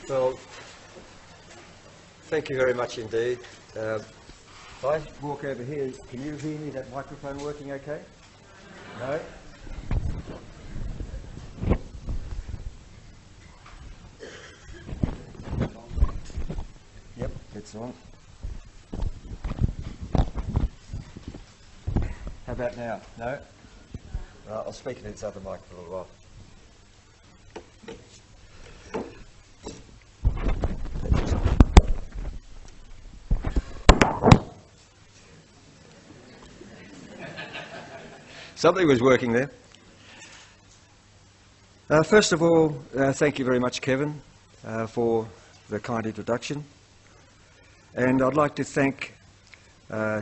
Well, thank you very much indeed. If I walk over here, can you hear me? That microphone working okay? No? Yep, it's on. How about now? No? Right, I'll speak into this other mic for a little while. Something was working there. First of all, thank you very much, Kevin, for the kind introduction. And I'd like to thank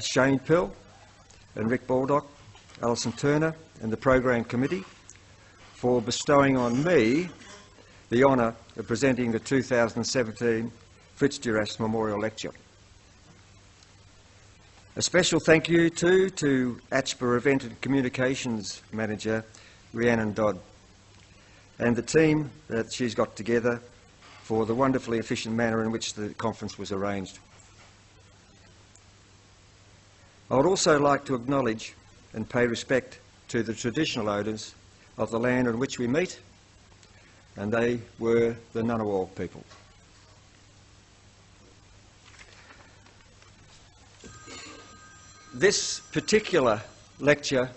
Shane Pill and Rick Baldock, Alison Turner and the Program Committee for bestowing on me the honour of presenting the 2017 Fritz Duras Memorial Lecture. A special thank you too to ACHPER Event and Communications Manager Rhiannon Dodd and the team that she's got together for the wonderfully efficient manner in which the conference was arranged. I would also like to acknowledge and pay respect to the traditional owners of the land on which we meet, and they were the Ngunnawal people. This particular lecture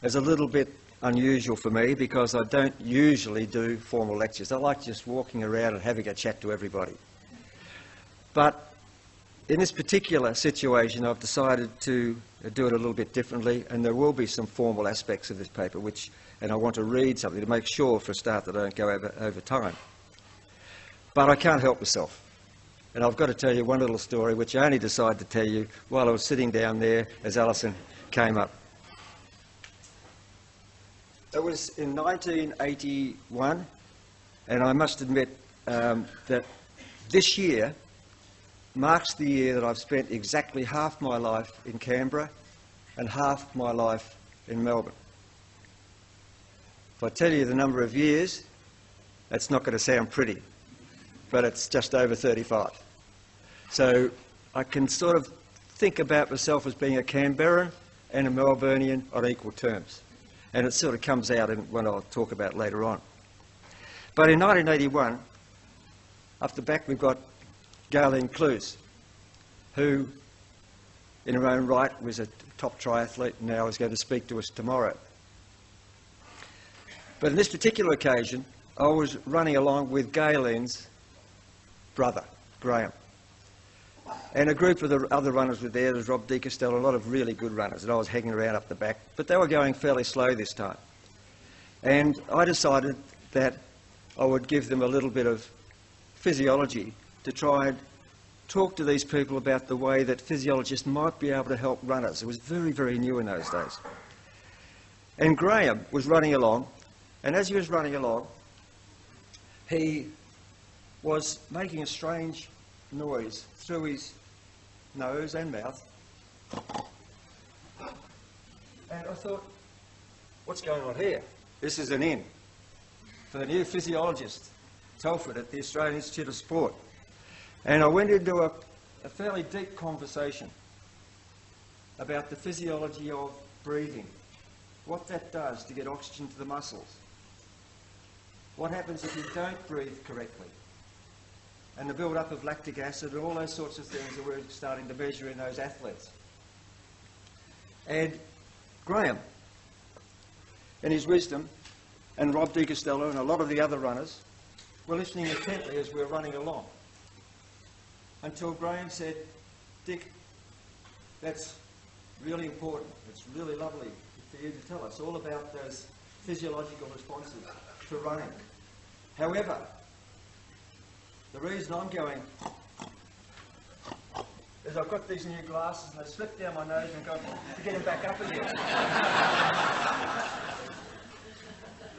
is a little bit unusual for me because I don't usually do formal lectures. I like just walking around and having a chat to everybody. But in this particular situation, I've decided to do it a little bit differently, and there will be some formal aspects of this paper, and I want to read something to make sure, for a start, that I don't go over time. But I can't help myself. And I've got to tell you one little story, which I only decided to tell you while I was sitting down there as Alison came up. It was in 1981, and I must admit that this year marks the year that I've spent exactly half my life in Canberra and half my life in Melbourne. If I tell you the number of years, that's not going to sound pretty, but it's just over 35. So I can sort of think about myself as being a Canberran and a Melburnian on equal terms. And it sort of comes out in what I'll talk about later on. But in 1981, up the back we've got Galen Clues, who in her own right was a top triathlete and now is going to speak to us tomorrow. But on this particular occasion, I was running along with Galen's brother, Graham. And a group of the other runners were there. There was Rob De Castello, a lot of really good runners, and I was hanging around up the back. But they were going fairly slow this time. And I decided that I would give them a little bit of physiology to try and talk to these people about the way that physiologists might be able to help runners. It was very, very new in those days. And Graham was running along, and as he was running along, he was making a strange noise through his nose and mouth. And I thought, what's going on here? This is an in for the new physiologist, Telford, at the Australian Institute of Sport. And I went into a fairly deep conversation about the physiology of breathing, what that does to get oxygen to the muscles, what happens if you don't breathe correctly, and the build-up of lactic acid and all those sorts of things that we're starting to measure in those athletes. And Graham, in his wisdom, and Rob De Castello and a lot of the other runners were listening intently as we were running along, until Graham said, "Dick, that's really important. It's really lovely for you to tell us all about those physiological responses to running. However, the reason I'm going is I've got these new glasses and they slip down my nose and got to get them back up again."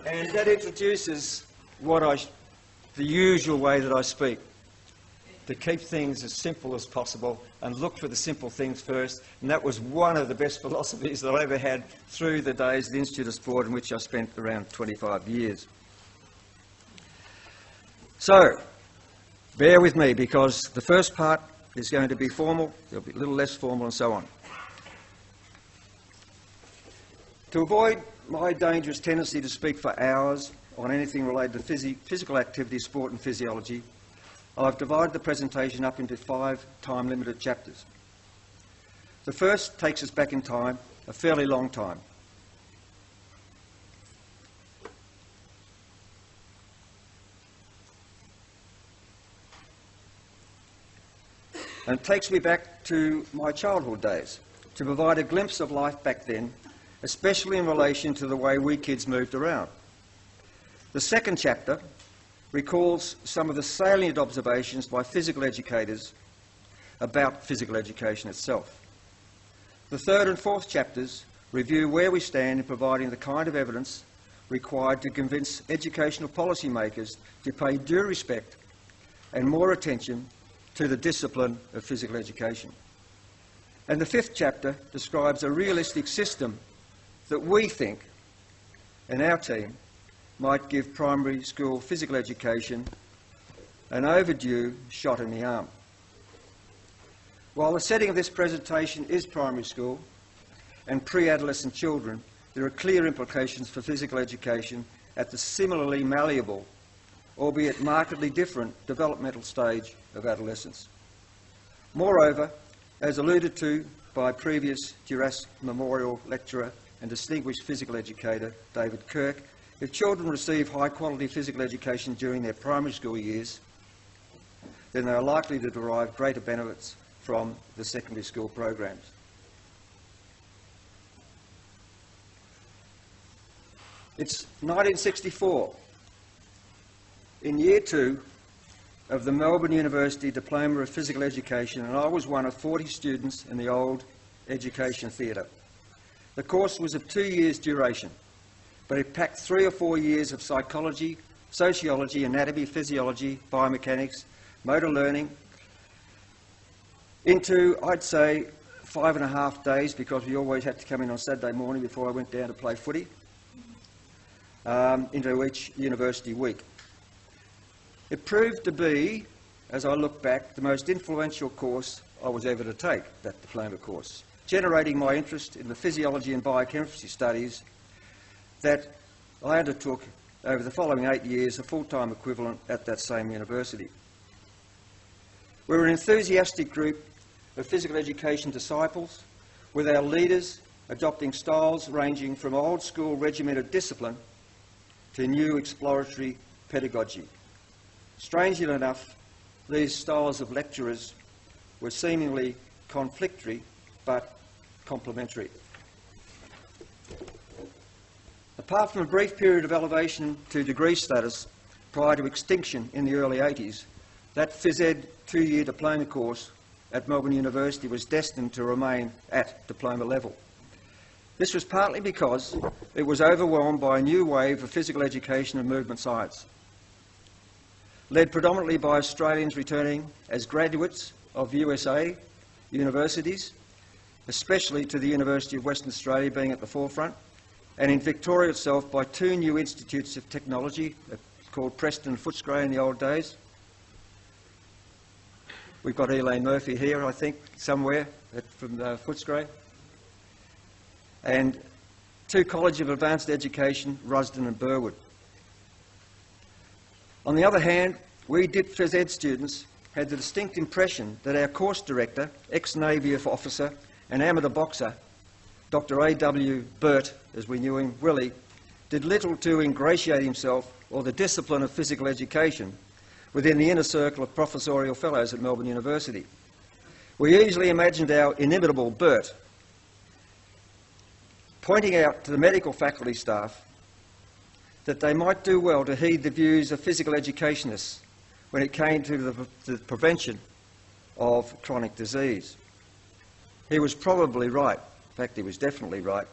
And that introduces the usual way that I speak, to keep things as simple as possible and look for the simple things first. And that was one of the best philosophies that I ever had through the days at the Institute of Sport, in which I spent around 25 years. So, Bear with me because the first part is going to be formal, there'll be a little less formal and so on. To avoid my dangerous tendency to speak for hours on anything related to physical activity, sport and physiology, I've divided the presentation up into 5 time-limited chapters. The first takes us back in time, a fairly long time. And it takes me back to my childhood days to provide a glimpse of life back then, especially in relation to the way we kids moved around. The second chapter recalls some of the salient observations by physical educators about physical education itself. The third and fourth chapters review where we stand in providing the kind of evidence required to convince educational policymakers to pay due respect and more attention to the discipline of physical education. And the fifth chapter describes a realistic system that we think, and our team, might give primary school physical education an overdue shot in the arm. While the setting of this presentation is primary school and pre-adolescent children, there are clear implications for physical education at the similarly malleable, albeit markedly different, developmental stage of adolescence. Moreover, as alluded to by previous Duras Memorial lecturer and distinguished physical educator David Kirk, if children receive high-quality physical education during their primary school years, then they are likely to derive greater benefits from the secondary school programs. It's 1964. In year 2 of the Melbourne University Diploma of Physical Education, and I was one of 40 students in the old education theatre. The course was of 2 years' duration, but it packed 3 or 4 years of psychology, sociology, anatomy, physiology, biomechanics, motor learning into, I'd say, 5.5 days, because we always had to come in on Saturday morning before I went down to play footy, into each university week. It proved to be, as I look back, the most influential course I was ever to take, that diploma course, generating my interest in the physiology and biochemistry studies that I undertook over the following 8 years, a full-time equivalent at that same university. We were an enthusiastic group of physical education disciples, with our leaders adopting styles ranging from old-school regimented discipline to new exploratory pedagogy. Strangely enough, these styles of lecturers were seemingly conflictory but complementary. Apart from a brief period of elevation to degree status prior to extinction in the early 80s, that phys ed 2-year diploma course at Melbourne University was destined to remain at diploma level. This was partly because it was overwhelmed by a new wave of physical education and movement science, led predominantly by Australians returning as graduates of USA universities, especially to the University of Western Australia being at the forefront, and in Victoria itself by 2 new institutes of technology called Preston and Footscray in the old days. We've got Elaine Murphy here, I think, somewhere from Footscray. And 2 College of Advanced Education, Rusden and Burwood. On the other hand, we DIP Phys Ed students had the distinct impression that our course director, ex-Navy officer and amateur boxer, Dr. A.W. Burt, as we knew him, Willie, did little to ingratiate himself or the discipline of physical education within the inner circle of professorial fellows at Melbourne University. We easily imagined our inimitable Burt pointing out to the medical faculty staff that they might do well to heed the views of physical educationists when it came to the prevention of chronic disease. He was probably right. In fact, he was definitely right.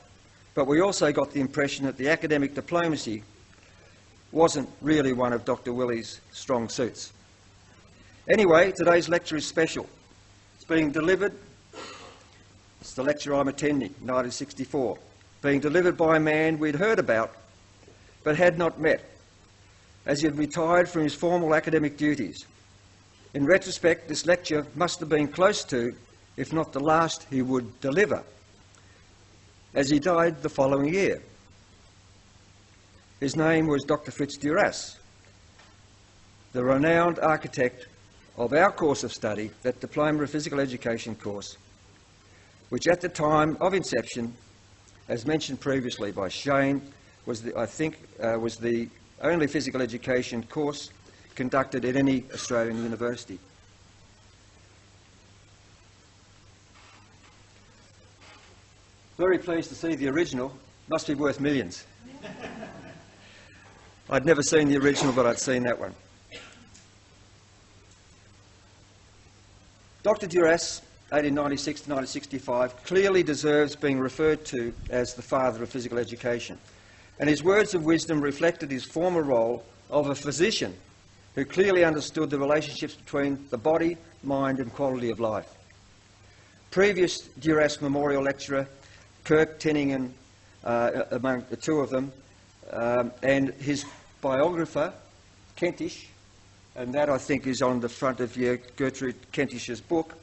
But we also got the impression that the academic diplomacy wasn't really one of Dr. Willie's strong suits. Anyway, today's lecture is special. It's being delivered, it's the lecture I'm attending, 1964, being delivered by a man we'd heard about but had not met, as he had retired from his formal academic duties. In retrospect, this lecture must have been close to, if not the last he would deliver, as he died the following year. His name was Dr. Fritz Duras, the renowned architect of our course of study, that Diploma of Physical Education course, which at the time of inception, as mentioned previously by Shane, was the only physical education course conducted at any Australian university. Very pleased to see the original. Must be worth millions. I'd never seen the original, but I'd seen that one. Dr. Duras, 1896 to 1965, clearly deserves being referred to as the father of physical education, and his words of wisdom reflected his former role of a physician who clearly understood the relationships between the body, mind and quality of life. Previous Duras Memorial Lecturer, Kirk Tinningham, among the two of them, and his biographer, Kentish, and that I think is on the front of your Gertrude Kentish's book,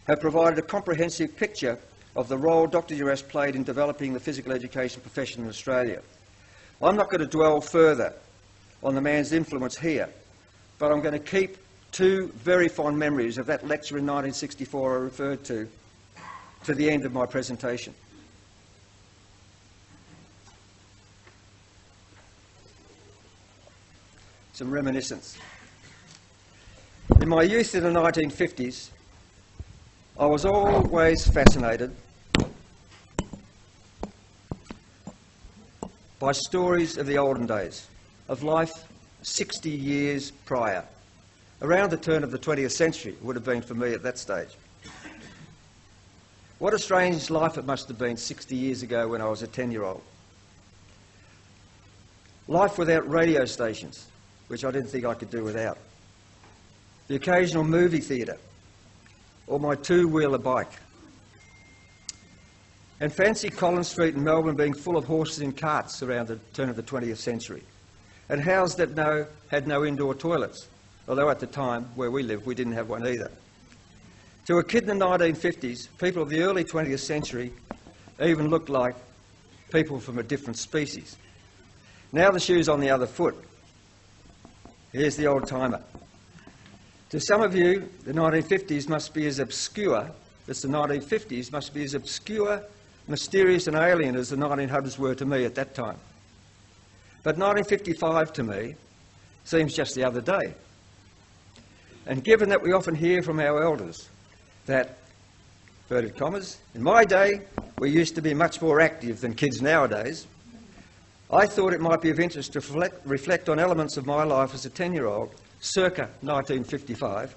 have provided a comprehensive picture of the role Dr. Duras played in developing the physical education profession in Australia. I'm not going to dwell further on the man's influence here, but I'm going to keep two very fond memories of that lecture in 1964 I referred to the end of my presentation. Some reminiscence. In my youth in the 1950s, I was always fascinated by stories of the olden days, of life 60 years prior, around the turn of the 20th century would have been for me at that stage. What a strange life it must have been 60 years ago when I was a 10-year-old. Life without radio stations, which I didn't think I could do without. The occasional movie theatre, or my two-wheeler bike. And fancy Collins Street in Melbourne being full of horses in carts around the turn of the 20th century. And houses that had no indoor toilets, although at the time where we lived we didn't have one either. To a kid in the 1950s, people of the early 20th century even looked like people from a different species. Now the shoe's on the other foot. Here's the old-timer. To some of you, the 1950s must be as obscure as the 1950s must be as obscure, mysterious and alien as the 1900s were to me at that time. But 1955 to me seems just the other day. And given that we often hear from our elders that, inverted commas, in my day we used to be much more active than kids nowadays, I thought it might be of interest to reflect on elements of my life as a 10-year-old circa 1955,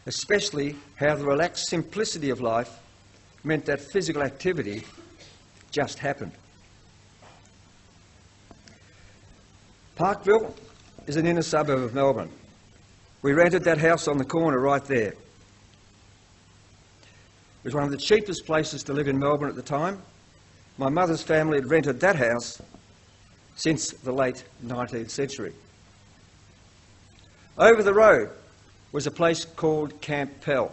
especially how the relaxed simplicity of life meant that physical activity just happened. Parkville is an inner suburb of Melbourne. We rented that house on the corner right there. It was one of the cheapest places to live in Melbourne at the time. My mother's family had rented that house since the late 19th century. Over the road was a place called Camp Pell.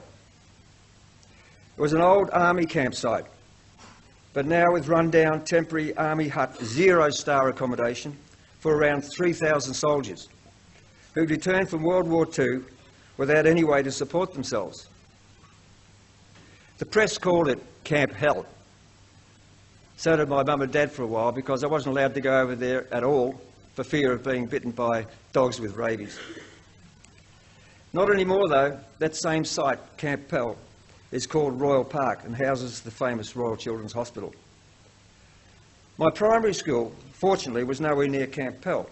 It was an old army campsite, but now with run-down temporary army hut zero-star accommodation for around 3,000 soldiers who'd returned from World War II without any way to support themselves. The press called it Camp Hell. So did my mum and dad for a while, because I wasn't allowed to go over there at all for fear of being bitten by dogs with rabies. Not anymore though. That same site, Camp Pell, is called Royal Park and houses the famous Royal Children's Hospital. My primary school, fortunately, was nowhere near Camp Pell,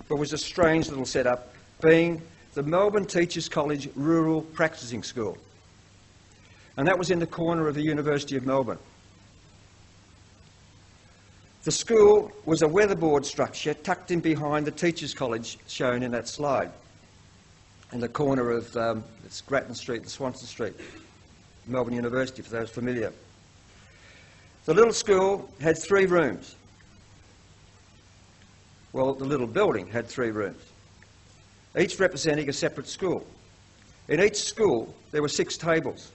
but was a strange little setup, being the Melbourne Teachers College Rural Practising School. And that was in the corner of the University of Melbourne. The school was a weatherboard structure tucked in behind the Teachers College shown in that slide, in the corner of it's Grattan Street and Swanston Street, Melbourne University, for those familiar. The little school had 3 rooms. Well, the little building had 3 rooms, each representing a separate school. In each school, there were 6 tables.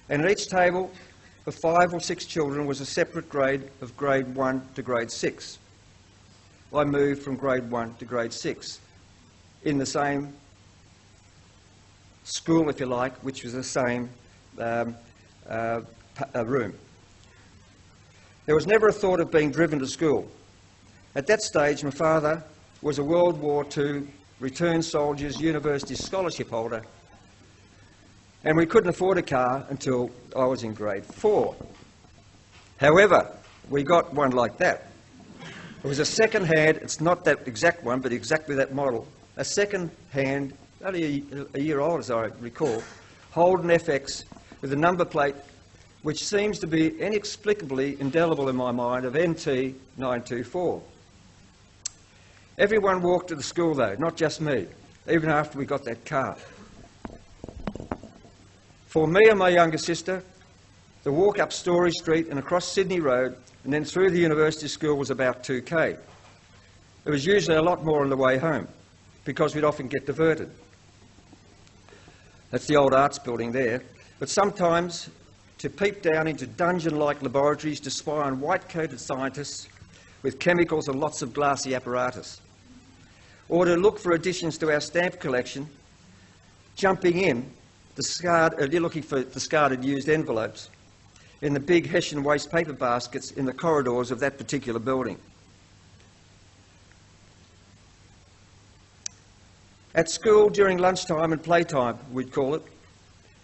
And at each table, for 5 or 6 children, was a separate grade of grade 1 to grade 6. I moved from grade 1 to grade 6 in the same school, if you like, which was the same room. There was never a thought of being driven to school. At that stage, my father was a World War II returned soldier's university scholarship holder, and we couldn't afford a car until I was in grade 4. However, we got one like that. It was a second-hand, it's not that exact one, but exactly that model, a second-hand, only a year old as I recall, Holden FX with a number plate which seems to be inexplicably indelible in my mind of NT924. Everyone walked to the school though, not just me, even after we got that car. For me and my younger sister, the walk up Story Street and across Sydney Road and then through the university school was about 2k. It was usually a lot more on the way home because we'd often get diverted. That's the old arts building there. But sometimes to peep down into dungeon-like laboratories to spy on white-coated scientists with chemicals and lots of glassy apparatus. Or to look for additions to our stamp collection, jumping in, you're looking for discarded used envelopes in the big Hessian waste paper baskets in the corridors of that particular building. At school, during lunchtime and playtime, we'd call it,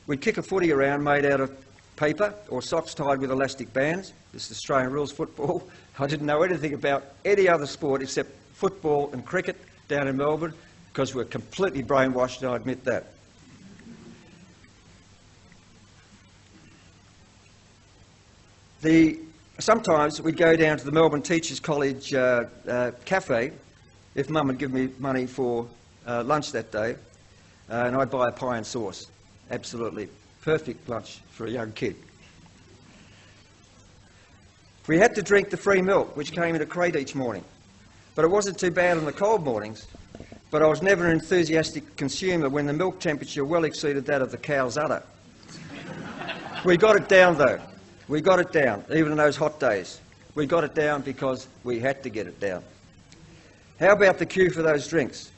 we'd kick a footy around made out of paper or socks tied with elastic bands. This is Australian rules football. I didn't know anything about any other sport except football and cricket down in Melbourne because we're completely brainwashed, and I admit that. Sometimes we'd go down to the Melbourne Teachers College cafe if Mum would give me money for lunch that day, and I'd buy a pie and sauce. Absolutely perfect lunch for a young kid. We had to drink the free milk, which came in a crate each morning, but it wasn't too bad on the cold mornings. But I was never an enthusiastic consumer when the milk temperature well exceeded that of the cow's udder. We got it down though. We got it down, even in those hot days. We got it down because we had to get it down. How about the queue for those drinks?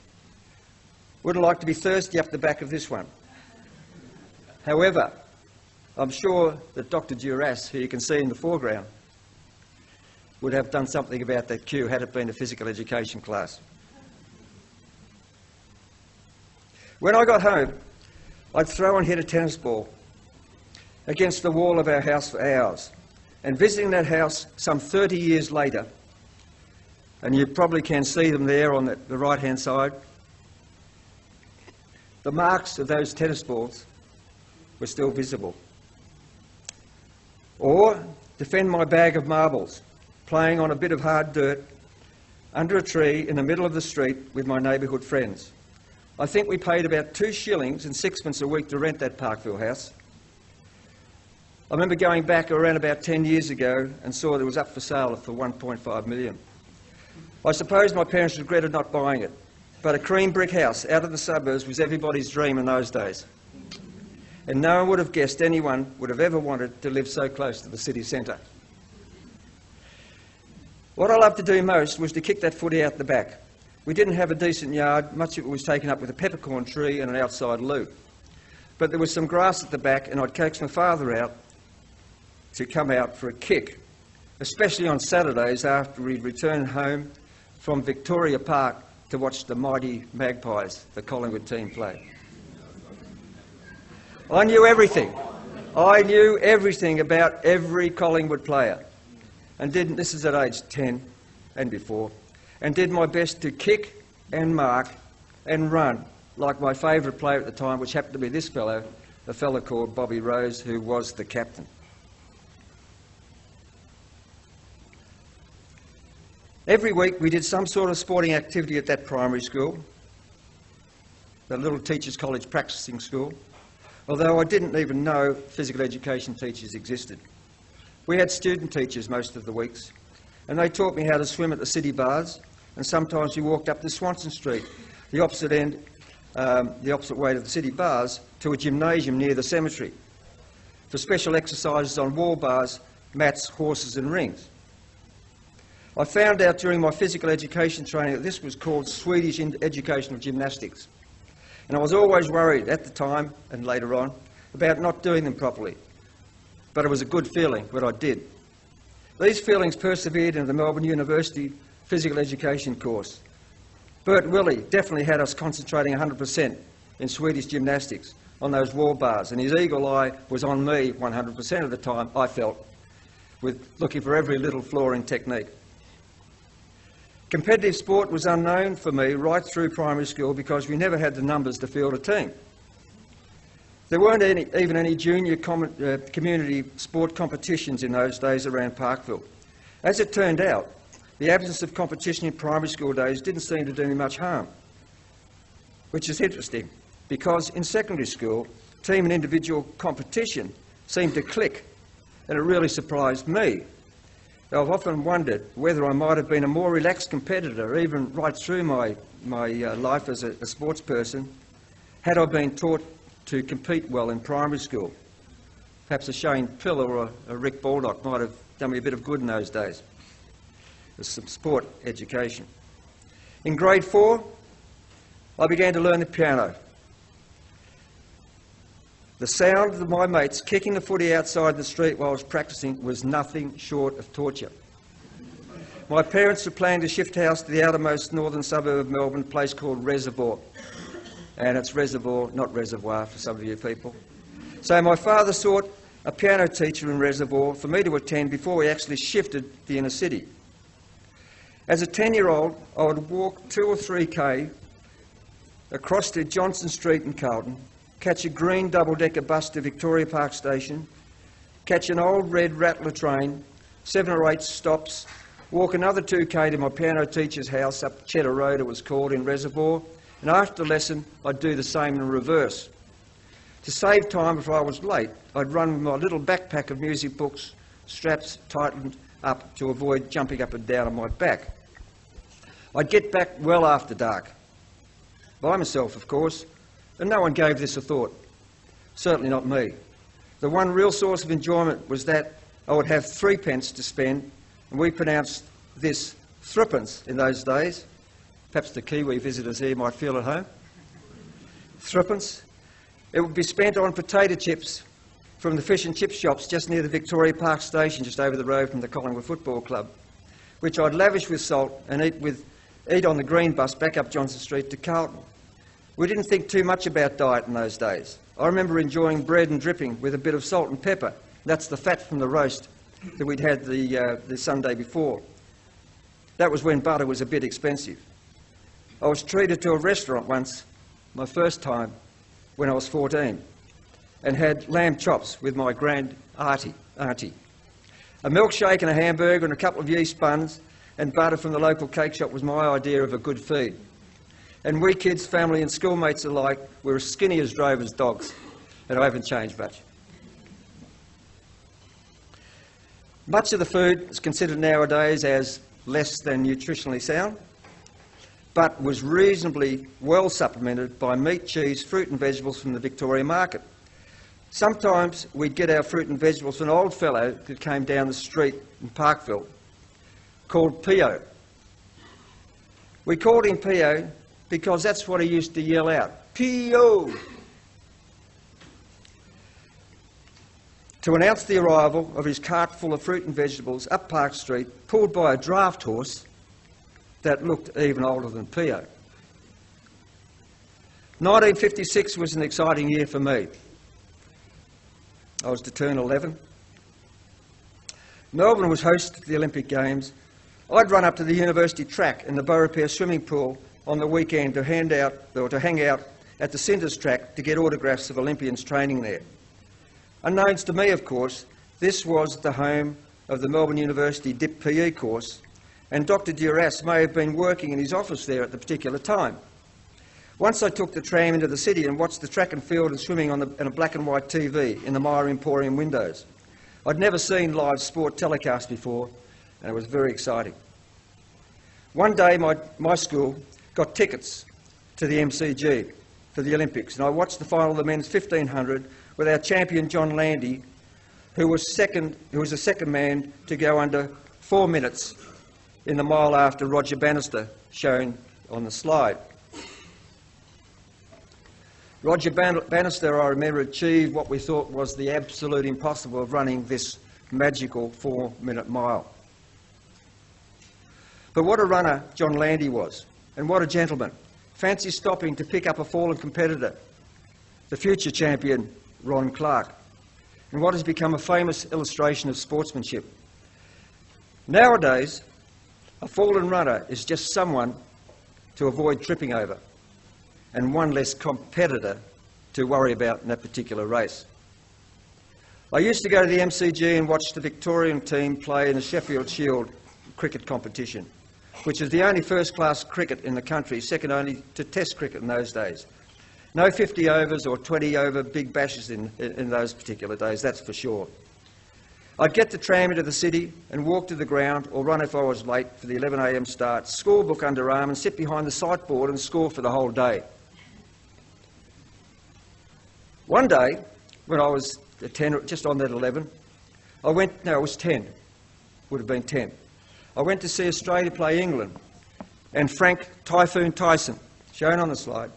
Wouldn't like to be thirsty up the back of this one. However, I'm sure that Dr. Duras, who you can see in the foreground, would have done something about that queue had it been a physical education class. When I got home, I'd throw and hit a tennis ball against the wall of our house for hours. And visiting that house some 30 years later, and you probably can see them there on the right-hand side, the marks of those tennis balls were still visible. Or defend my bag of marbles, playing on a bit of hard dirt under a tree in the middle of the street with my neighbourhood friends. I think we paid about 2 shillings and 6pence a week to rent that Parkville house. I remember going back around about 10 years ago and saw that it was up for sale for 1.5 million. I suppose my parents regretted not buying it, but a cream brick house out of the suburbs was everybody's dream in those days. And no one would have guessed anyone would have ever wanted to live so close to the city centre. What I loved to do most was to kick that footy out the back. We didn't have a decent yard, much of it was taken up with a peppercorn tree and an outside loo. But there was some grass at the back, and I'd coax my father out to come out for a kick, especially on Saturdays after we'd returned home from Victoria Park to watch the mighty Magpies, the Collingwood team, play. I knew everything. I knew everything about every Collingwood player, and this is at age 10 and before, and did my best to kick and mark and run like my favourite player at the time, which happened to be this fellow, a fellow called Bobby Rose, who was the captain. Every week we did some sort of sporting activity at that primary school, the little teachers' college practising school, although I didn't even know physical education teachers existed. We had student teachers most of the weeks, and they taught me how to swim at the city baths, and sometimes we walked up to Swanson Street, the opposite end the opposite way to the city bars, to a gymnasium near the cemetery for special exercises on wall bars, mats, horses and rings. I found out during my physical education training that this was called Swedish educational gymnastics. And I was always worried at the time and later on about not doing them properly. But it was a good feeling when I did. These feelings persevered into the Melbourne University physical education course. Bert Willie definitely had us concentrating 100% in Swedish gymnastics on those wall bars, and his eagle eye was on me 100% of the time, I felt, with looking for every little flaw in technique. Competitive sport was unknown for me right through primary school because we never had the numbers to field a team. There weren't even any junior community sport competitions in those days around Parkville. As it turned out, the absence of competition in primary school days didn't seem to do me much harm, which is interesting because in secondary school, team and individual competition seemed to click, and it really surprised me. I've often wondered whether I might have been a more relaxed competitor, even right through my life as a sports person, had I been taught to compete well in primary school. Perhaps a Shane Pill or a Rick Baldock might have done me a bit of good in those days. There's some sport education. In grade 4, I began to learn the piano. The sound of my mates kicking the footy outside the street while I was practising was nothing short of torture. My parents were planning to shift house to the outermost northern suburb of Melbourne, a place called Reservoir. And it's Reservoir, not Reservoir for some of you people. So my father sought a piano teacher in Reservoir for me to attend before we actually shifted to the inner city. As a 10-year-old, I would walk 2 or 3k across to Johnson Street in Carlton, catch a green double-decker bus to Victoria Park Station, catch an old red Rattler train, 7 or 8 stops, walk another 2k to my piano teacher's house up Cheddar Road, it was called, in Reservoir, and after lesson I'd do the same in reverse. To save time if I was late, I'd run with my little backpack of music books, straps tightened up to avoid jumping up and down on my back. I'd get back well after dark, by myself of course, and no one gave this a thought, certainly not me. The one real source of enjoyment was that I would have 3 pence to spend, and we pronounced this threepence in those days. Perhaps the Kiwi visitors here might feel at home. Threepence. It would be spent on potato chips from the fish and chip shops just near the Victoria Park Station, just over the road from the Collingwood Football Club, which I'd lavish with salt and eat on the green bus back up Johnson Street to Carlton. We didn't think too much about diet in those days. I remember enjoying bread and dripping with a bit of salt and pepper. That's the fat from the roast that we'd had the Sunday before. That was when butter was a bit expensive. I was treated to a restaurant once, my first time, when I was 14, and had lamb chops with my grand auntie. A milkshake and a hamburger and a couple of yeast buns and butter from the local cake shop was my idea of a good feed. And we kids, family and schoolmates alike, were as skinny as drovers' dogs, and I haven't changed much. Much of the food is considered nowadays as less than nutritionally sound, but was reasonably well supplemented by meat, cheese, fruit and vegetables from the Victoria market. Sometimes we'd get our fruit and vegetables from an old fellow that came down the street in Parkville called Pio. We called him Pio because that's what he used to yell out, P.O. to announce the arrival of his cart full of fruit and vegetables up Park Street, pulled by a draft horse that looked even older than P.O. 1956 was an exciting year for me. I was to turn 11. Melbourne was host to the Olympic Games. I'd run up to the university track and the Beaurepaire swimming pool on the weekend to hang out at the Cinders track to get autographs of Olympians training there. Unknowns to me, of course, this was the home of the Melbourne University Dip PE course, and Dr. Duras may have been working in his office there at the particular time. Once I took the tram into the city and watched the track and field and swimming on a black and white TV in the Myer Emporium windows. I'd never seen live sport telecast before, and it was very exciting. One day my school got tickets to the MCG, for the Olympics, and I watched the final of the men's 1500 with our champion John Landy, who was the second man to go under 4 minutes in the mile after Roger Bannister, shown on the slide. Roger Bannister, I remember, achieved what we thought was the absolute impossible of running this magical 4-minute mile. But what a runner John Landy was, and what a gentleman. Fancy stopping to pick up a fallen competitor, the future champion Ron Clark, in what has become a famous illustration of sportsmanship. Nowadays, a fallen runner is just someone to avoid tripping over, and one less competitor to worry about in that particular race. I used to go to the MCG and watch the Victorian team play in the Sheffield Shield cricket competition, which is the only first-class cricket in the country, second only to Test cricket in those days. No 50 overs or 20 over big bashes in those particular days, that's for sure. I'd get the tram into the city and walk to the ground, or run if I was late for the 11 a.m. start, scorebook under arm, and sit behind the sight board and score for the whole day. One day, when I was 10, just on that 11, it was 10, would have been 10. I went to see Australia play England, and Frank Typhoon Tyson, shown on the slide,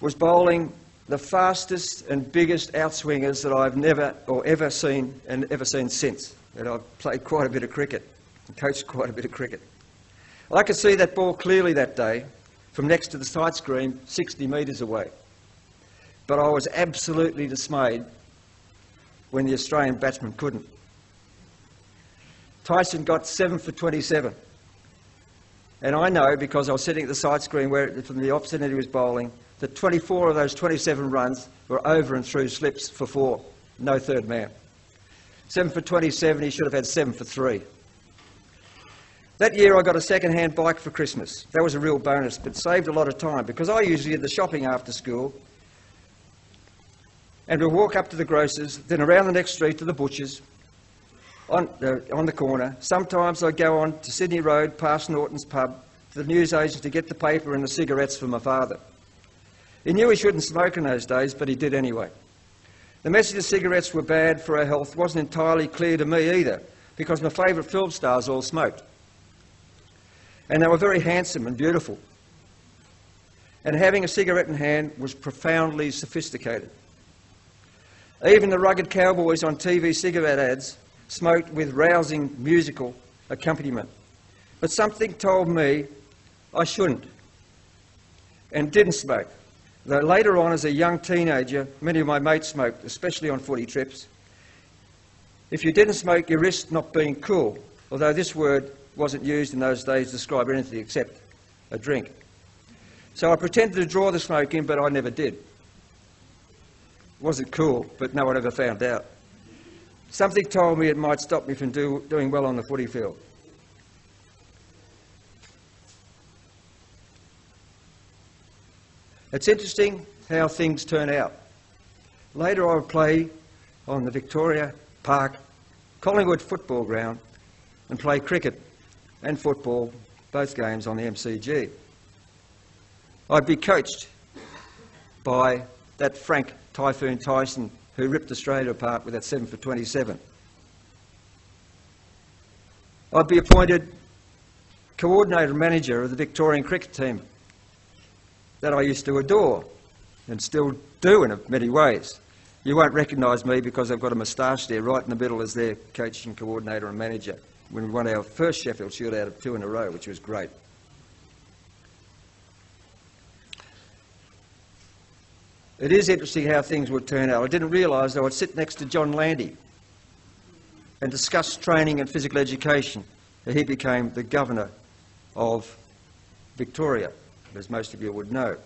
was bowling the fastest and biggest outswingers that I've never or ever seen, and ever seen since. And I've played quite a bit of cricket and coached quite a bit of cricket. I could see that ball clearly that day from next to the sight screen 60 metres away. But I was absolutely dismayed when the Australian batsman couldn't. Tyson got 7 for 27. And I know, because I was sitting at the sight screen from the opposite end he was bowling, that 24 of those 27 runs were over and through slips for 4, no third man. 7 for 27, he should have had 7 for 3. That year I got a second-hand bike for Christmas. That was a real bonus, but saved a lot of time, because I usually did the shopping after school, and we'd walk up to the grocer's, then around the next street to the butcher's, on the corner. Sometimes I'd go on to Sydney Road, past Norton's pub, to the newsagent to get the paper and the cigarettes for my father. He knew he shouldn't smoke in those days, but he did anyway. The message that cigarettes were bad for our health wasn't entirely clear to me either, because my favourite film stars all smoked. And they were very handsome and beautiful. And having a cigarette in hand was profoundly sophisticated. Even the rugged cowboys on TV cigarette ads smoked with rousing musical accompaniment. But something told me I shouldn't, and didn't smoke. Though later on, as a young teenager, many of my mates smoked, especially on footy trips. If you didn't smoke, you risked not being cool, although this word wasn't used in those days to describe anything except a drink. So I pretended to draw the smoke in, but I never did. It wasn't cool, but no one ever found out. Something told me it might stop me from doing well on the footy field. It's interesting how things turn out. Later I would play on the Victoria Park, Collingwood football ground, and play cricket and football, both games on the MCG. I'd be coached by that Frank Typhoon Tyson who ripped Australia apart with that 7 for 27. I'd be appointed coordinator and manager of the Victorian cricket team that I used to adore and still do in many ways. You won't recognise me because I've got a moustache there right in the middle as their coaching coordinator and manager when we won our first Sheffield Shield out of 2 in a row, which was great. It is interesting how things would turn out. I didn't realise I would sit next to John Landy and discuss training and physical education. He became the governor of Victoria, as most of you would know.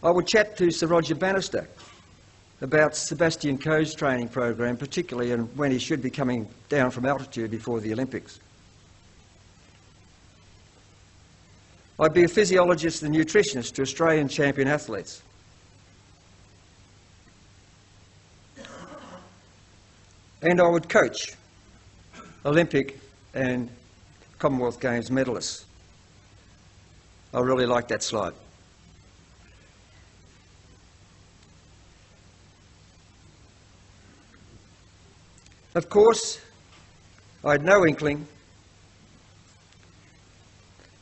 I would chat to Sir Roger Bannister about Sebastian Coe's training program, particularly and when he should be coming down from altitude before the Olympics. I'd be a physiologist and nutritionist to Australian champion athletes. And I would coach Olympic and Commonwealth Games medalists I really like that slide. Of course, I had no inkling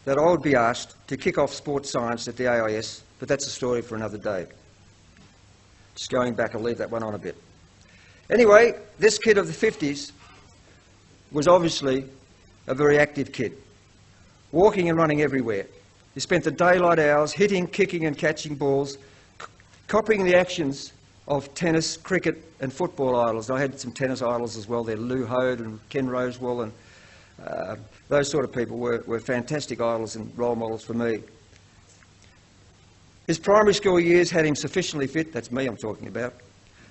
that I would be asked to kick off sports science at the AIS, but that's a story for another day. Just going back, I'll leave that one on a bit. Anyway, this kid of the 50s was obviously a very active kid, walking and running everywhere. He spent the daylight hours hitting, kicking and catching balls, copying the actions of tennis, cricket and football idols. I had some tennis idols as well there, Lou Hode and Ken Rosewall, and those sort of people were fantastic idols and role models for me. His primary school years had him sufficiently fit, that's me I'm talking about,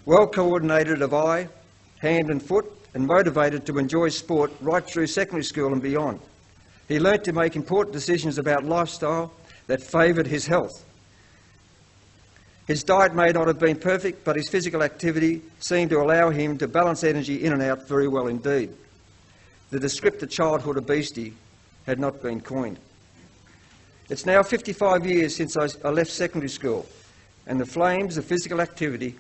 well coordinated of eye, hand and foot, and motivated to enjoy sport right through secondary school and beyond. He learnt to make important decisions about lifestyle that favoured his health. His diet may not have been perfect, but his physical activity seemed to allow him to balance energy in and out very well indeed. The descriptor childhood obesity had not been coined. It's now 55 years since I left secondary school, and the flames of physical activity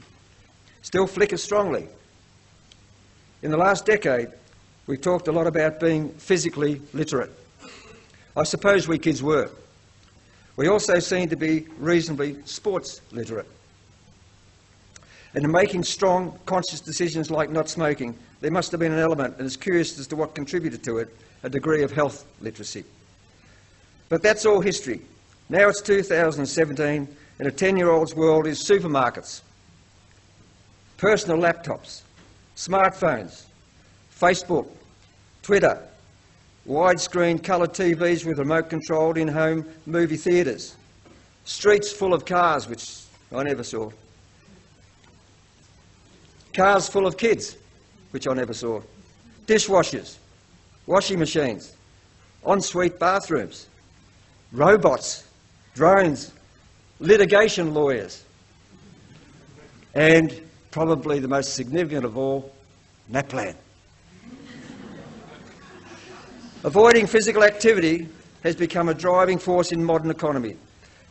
still flicker strongly. In the last decade, we talked a lot about being physically literate. I suppose we kids were. We also seemed to be reasonably sports literate. And in making strong, conscious decisions like not smoking, there must have been an element, and it's curious as to what contributed to it, a degree of health literacy. But that's all history. Now it's 2017, and a 10-year-old's world is supermarkets, personal laptops, smartphones, Facebook, Twitter, widescreen coloured TVs with remote-controlled in-home movie theatres, streets full of cars, which I never saw, cars full of kids, which I never saw, dishwashers, washing machines, ensuite bathrooms, robots, drones, litigation lawyers, and probably the most significant of all, NAPLAN. Avoiding physical activity has become a driving force in modern economy.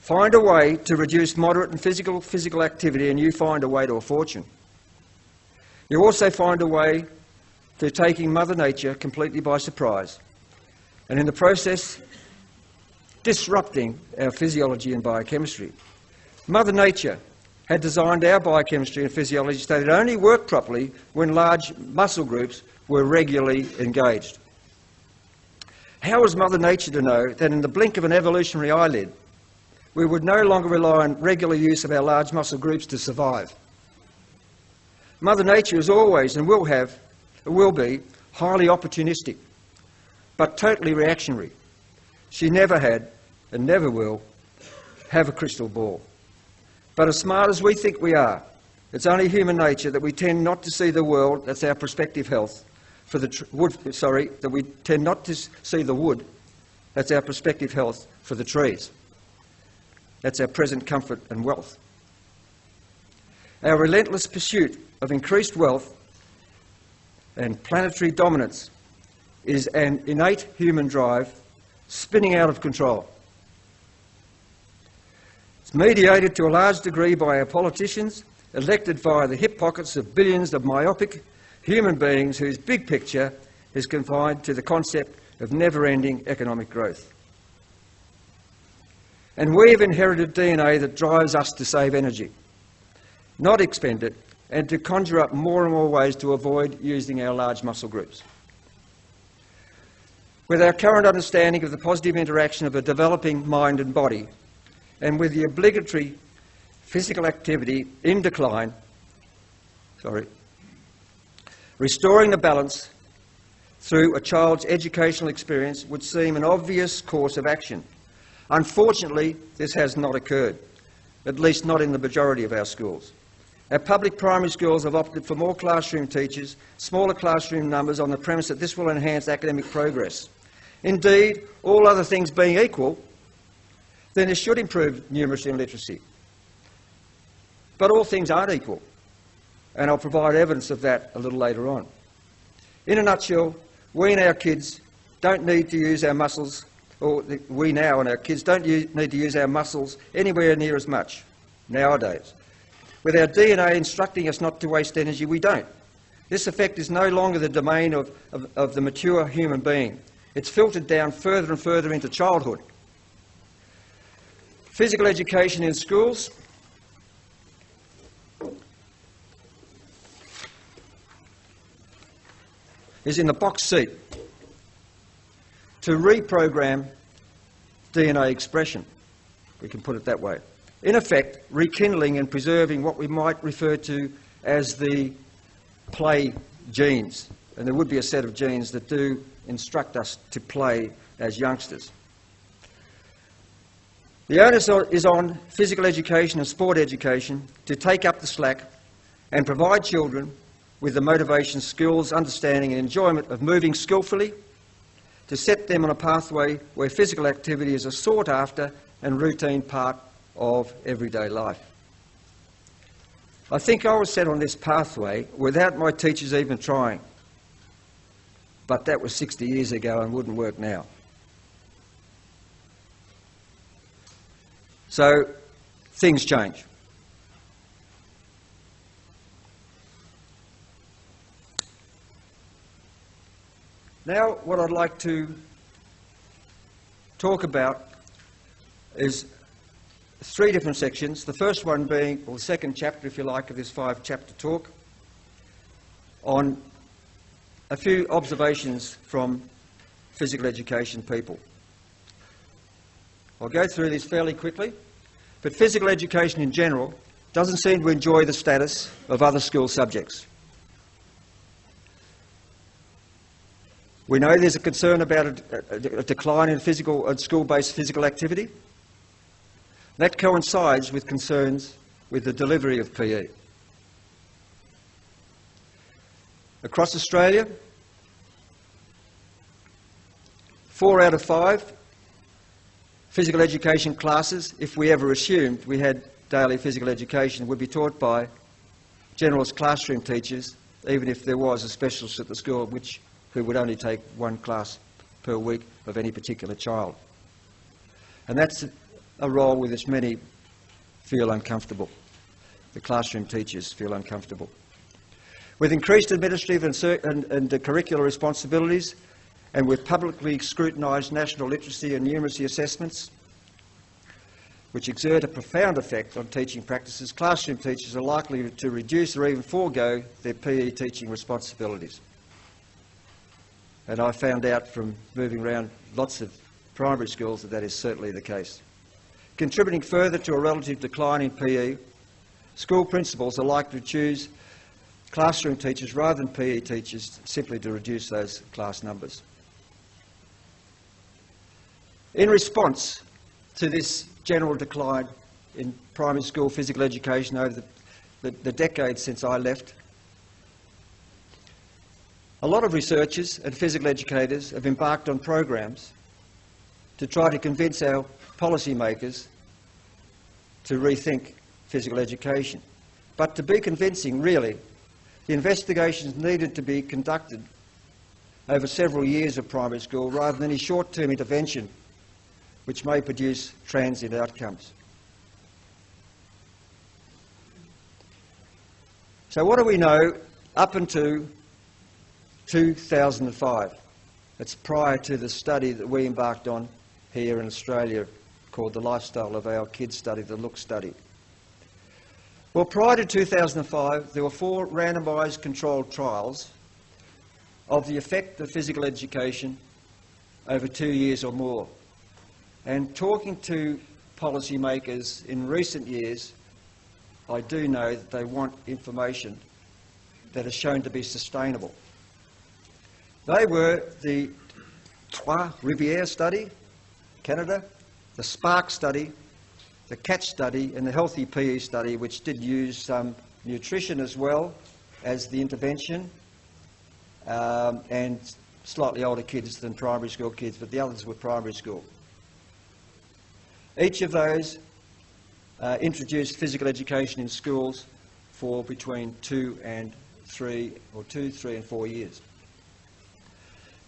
Find a way to reduce moderate and physical activity and you find a way to a fortune. You also find a way to taking Mother Nature completely by surprise, and in the process disrupting our physiology and biochemistry. Mother Nature had designed our biochemistry and physiology so that it only worked properly when large muscle groups were regularly engaged. How was Mother Nature to know that in the blink of an evolutionary eyelid, we would no longer rely on regular use of our large muscle groups to survive? Mother Nature is always and will be highly opportunistic, but totally reactionary. She never had and never will have a crystal ball. But as smart as we think we are, it's only human nature that we tend not to see the world, that's our prospective health, for the that we tend not to see the wood, that's our prospective health, for the trees. That's our present comfort and wealth. Our relentless pursuit of increased wealth and planetary dominance is an innate human drive spinning out of control. It's mediated to a large degree by our politicians, elected via the hip pockets of billions of myopic human beings whose big picture is confined to the concept of never-ending economic growth. And we've inherited DNA that drives us to save energy, not expend it, and to conjure up more and more ways to avoid using our large muscle groups. With our current understanding of the positive interaction of a developing mind and body, and with the obligatory physical activity in decline, restoring the balance through a child's educational experience would seem an obvious course of action. Unfortunately, this has not occurred, at least not in the majority of our schools. Our public primary schools have opted for more classroom teachers, smaller classroom numbers on the premise that this will enhance academic progress. Indeed, all other things being equal, then it should improve numeracy and literacy. But all things aren't equal, and I'll provide evidence of that a little later on. In a nutshell, we and our kids don't need to use our muscles we now and our kids don't need to use our muscles anywhere near as much nowadays. With our DNA instructing us not to waste energy, we don't. This effect is no longer the domain of the mature human being. It's filtered down further and further into childhood. Physical education in schools is in the box seat to reprogram DNA expression, we can put it that way. In effect, rekindling and preserving what we might refer to as the play genes. And there would be a set of genes that do instruct us to play as youngsters. The onus is on physical education and sport education to take up the slack and provide children with the motivation, skills, understanding and enjoyment of moving skillfully, to set them on a pathway where physical activity is a sought after and routine part of everyday life. I think I was set on this pathway without my teachers even trying, but that was 60 years ago and wouldn't work now. So things change. Now what I'd like to talk about is 3 different sections. The first one being, or the second chapter, if you like, of this 5-chapter talk on a few observations from physical education people. I'll go through these fairly quickly, but physical education in general doesn't seem to enjoy the status of other school subjects. We know there's a concern about a decline in school-based physical activity. That coincides with concerns with the delivery of PE. Across Australia, 4 out of 5 physical education classes, if we ever assumed we had daily physical education, would be taught by generalist classroom teachers, even if there was a specialist at the school who would only take 1 class per week of any particular child. And that's a role with which many feel uncomfortable. The classroom teachers feel uncomfortable. With increased administrative and curricular responsibilities, and with publicly scrutinised national literacy and numeracy assessments, which exert a profound effect on teaching practices, classroom teachers are likely to reduce or even forego their PE teaching responsibilities. And I found out from moving around lots of primary schools that that is certainly the case. Contributing further to a relative decline in PE, school principals are likely to choose classroom teachers rather than PE teachers simply to reduce those class numbers. In response to this general decline in primary school physical education over the decades since I left, a lot of researchers and physical educators have embarked on programs to try to convince our policymakers to rethink physical education. But to be convincing, really, the investigations needed to be conducted over several years of primary school rather than any short-term intervention which may produce transient outcomes. So what do we know up until 2005? It's prior to the study that we embarked on here in Australia called the Lifestyle of Our Kids study, the LOOK study. Well, prior to 2005, there were 4 randomised controlled trials of the effect of physical education over 2 years or more. And talking to policymakers in recent years, I do know that they want information that is shown to be sustainable. They were the Trois-Rivières study, Canada, the SPARK study, the CATCH study, and the Healthy PE study, which did use some nutrition as well as the intervention, and slightly older kids than primary school kids, but the others were primary school. Each of those introduced physical education in schools for between 2 and 3 and 4 years.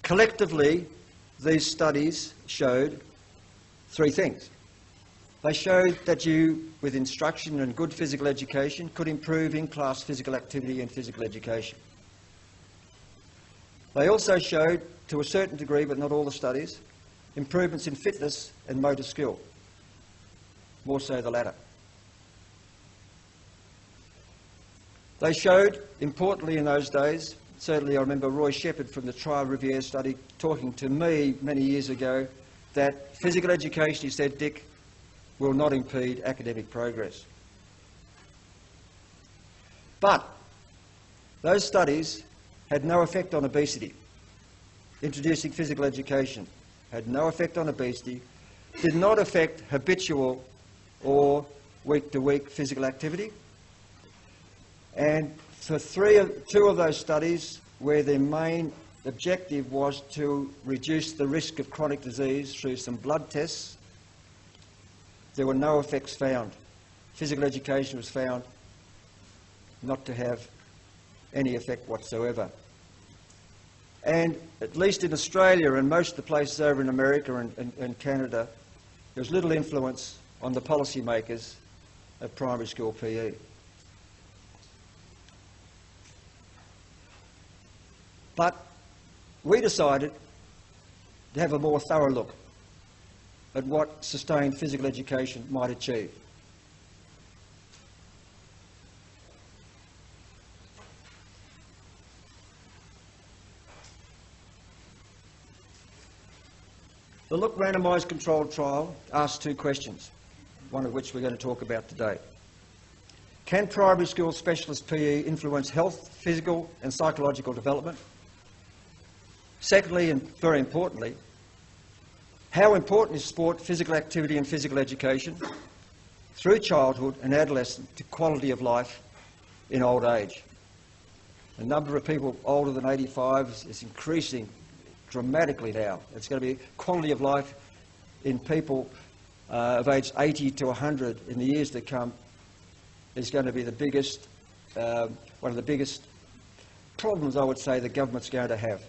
Collectively, these studies showed three things. They showed that you, with instruction and good physical education, could improve in-class physical activity and physical education. They also showed, to a certain degree, but not all the studies, improvements in fitness and motor skill, more so the latter. They showed, importantly in those days, certainly I remember Roy Shepherd from the Trial Riviere study talking to me many years ago, that physical education, he said, Dick, will not impede academic progress. But those studies had no effect on obesity. Introducing physical education had no effect on obesity, did not affect habitual or week-to-week physical activity. And for two of those studies, where their main objective was to reduce the risk of chronic disease through some blood tests, there were no effects found. Physical education was found not to have any effect whatsoever. And at least in Australia and most of the places over in America and Canada, there was little influence on the policymakers of primary school PE. But we decided to have a more thorough look at what sustained physical education might achieve. The Look randomised controlled trial asked two questions, one of which we're going to talk about today. Can primary school specialist PE influence health, physical and psychological development? Secondly, and very importantly, how important is sport, physical activity and physical education through childhood and adolescence to quality of life in old age? The number of people older than 85 is increasing dramatically now. It's going to be quality of life in people of age 80 to 100 in the years to come is going to be the biggest, one of the biggest problems, I would say, the government's going to have,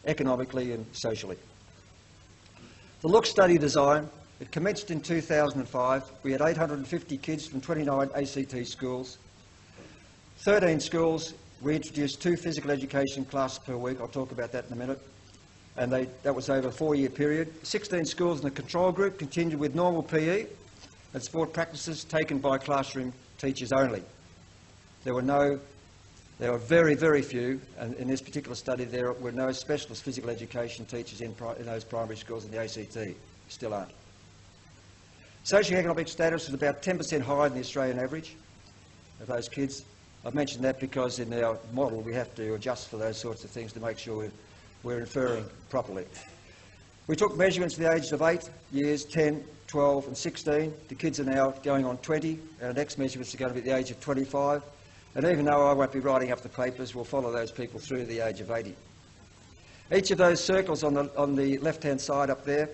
economically and socially. The Look study design, it commenced in 2005. We had 850 kids from 29 ACT schools. 13 schools, we introduced 2 physical education classes per week. I'll talk about that in a minute. And that was over a 4-year period. 16 schools in the control group continued with normal PE and sport practices taken by classroom teachers only. There were very, very few, and in this particular study there were no specialist physical education teachers in those primary schools in the ACT. Still aren't. Socioeconomic status was about 10% higher than the Australian average of those kids. I've mentioned that because in our model we have to adjust for those sorts of things to make sure we're inferring properly. We took measurements at the ages of 8 years, 10, 12 and 16. The kids are now going on 20. Our next measurements are going to be at the age of 25. And even though I won't be writing up the papers, we'll follow those people through to the age of 80. Each of those circles on the left-hand side up there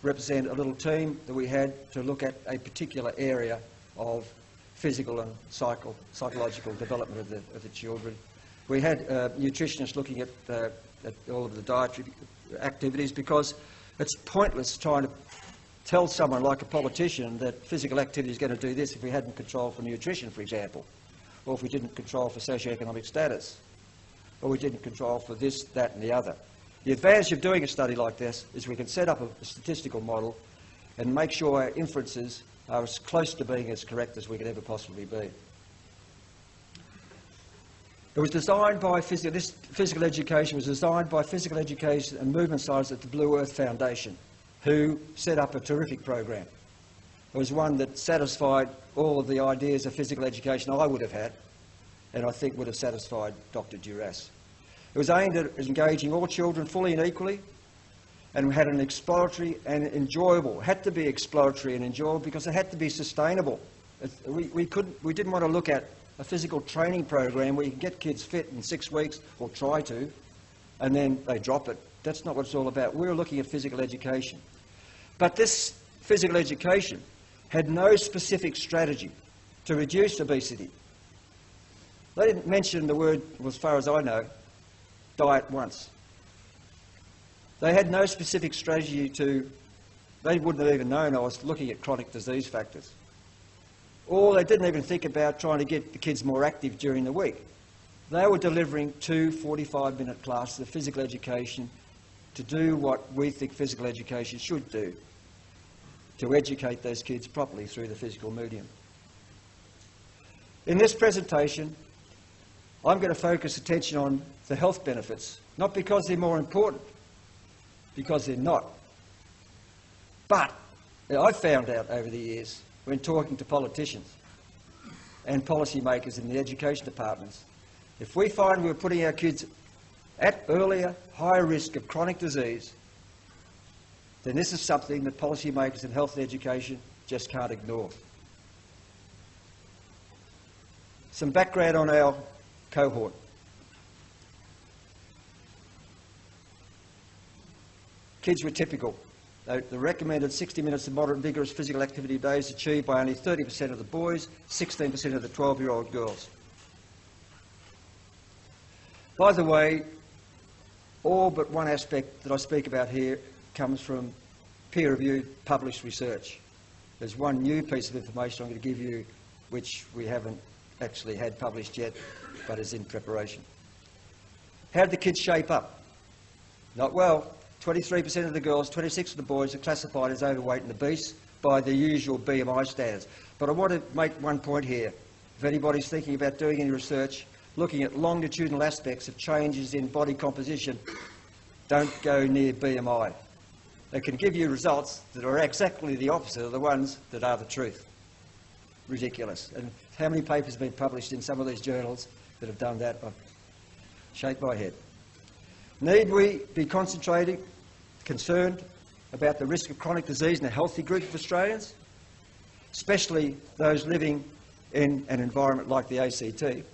represent a little team that we had to look at a particular area of physical and psychological development of the children. We had nutritionists looking at all of the dietary activities, because it's pointless trying to tell someone like a politician that physical activity is going to do this if we hadn't controlled for nutrition, for example, or if we didn't control for socioeconomic status, or we didn't control for this, that and the other. The advantage of doing a study like this is we can set up a statistical model and make sure our inferences are as close to being as correct as we could ever possibly be. It was designed by this physical education was designed by physical education and movement scientists at the Blue Earth Foundation, who set up a terrific program. It was one that satisfied all of the ideas of physical education I would have had, and I think would have satisfied Dr. Duras. It was aimed at engaging all children fully and equally, and we had an exploratory and enjoyable. It had to be exploratory and enjoyable because it had to be sustainable. We didn't want to look at a physical training program where you can get kids fit in 6 weeks, or try to, and then they drop it. That's not what it's all about. We were looking at physical education. But this physical education had no specific strategy to reduce obesity. They didn't mention the word, as far as I know, diet once. They had no specific strategy they wouldn't have even known I was looking at chronic disease factors. Or they didn't even think about trying to get the kids more active during the week. They were delivering 2 45-minute classes of physical education to do what we think physical education should do, to educate those kids properly through the physical medium. In this presentation, I'm going to focus attention on the health benefits, not because they're more important, because they're not. But I've found out over the years, when talking to politicians and policymakers in the education departments, if we find we're putting our kids at earlier, higher risk of chronic disease, then this is something that policymakers in health and education just can't ignore. Some background on our cohort. Kids were typical. The recommended 60 minutes of moderate vigorous physical activity a day is achieved by only 30% of the boys, 16% of the 12-year-old girls. By the way, all but one aspect that I speak about here comes from peer-reviewed published research. There's one new piece of information I'm going to give you which we haven't actually had published yet, but is in preparation. How did the kids shape up? Not well. 23% of the girls, 26% of the boys are classified as overweight and obese by the usual BMI standards. But I want to make one point here. If anybody's thinking about doing any research, looking at longitudinal aspects of changes in body composition, don't go near BMI. They can give you results that are exactly the opposite of the ones that are the truth. Ridiculous. And how many papers have been published in some of these journals that have done that? I shake my head. Need we be concerned about the risk of chronic disease in a healthy group of Australians, especially those living in an environment like the ACT?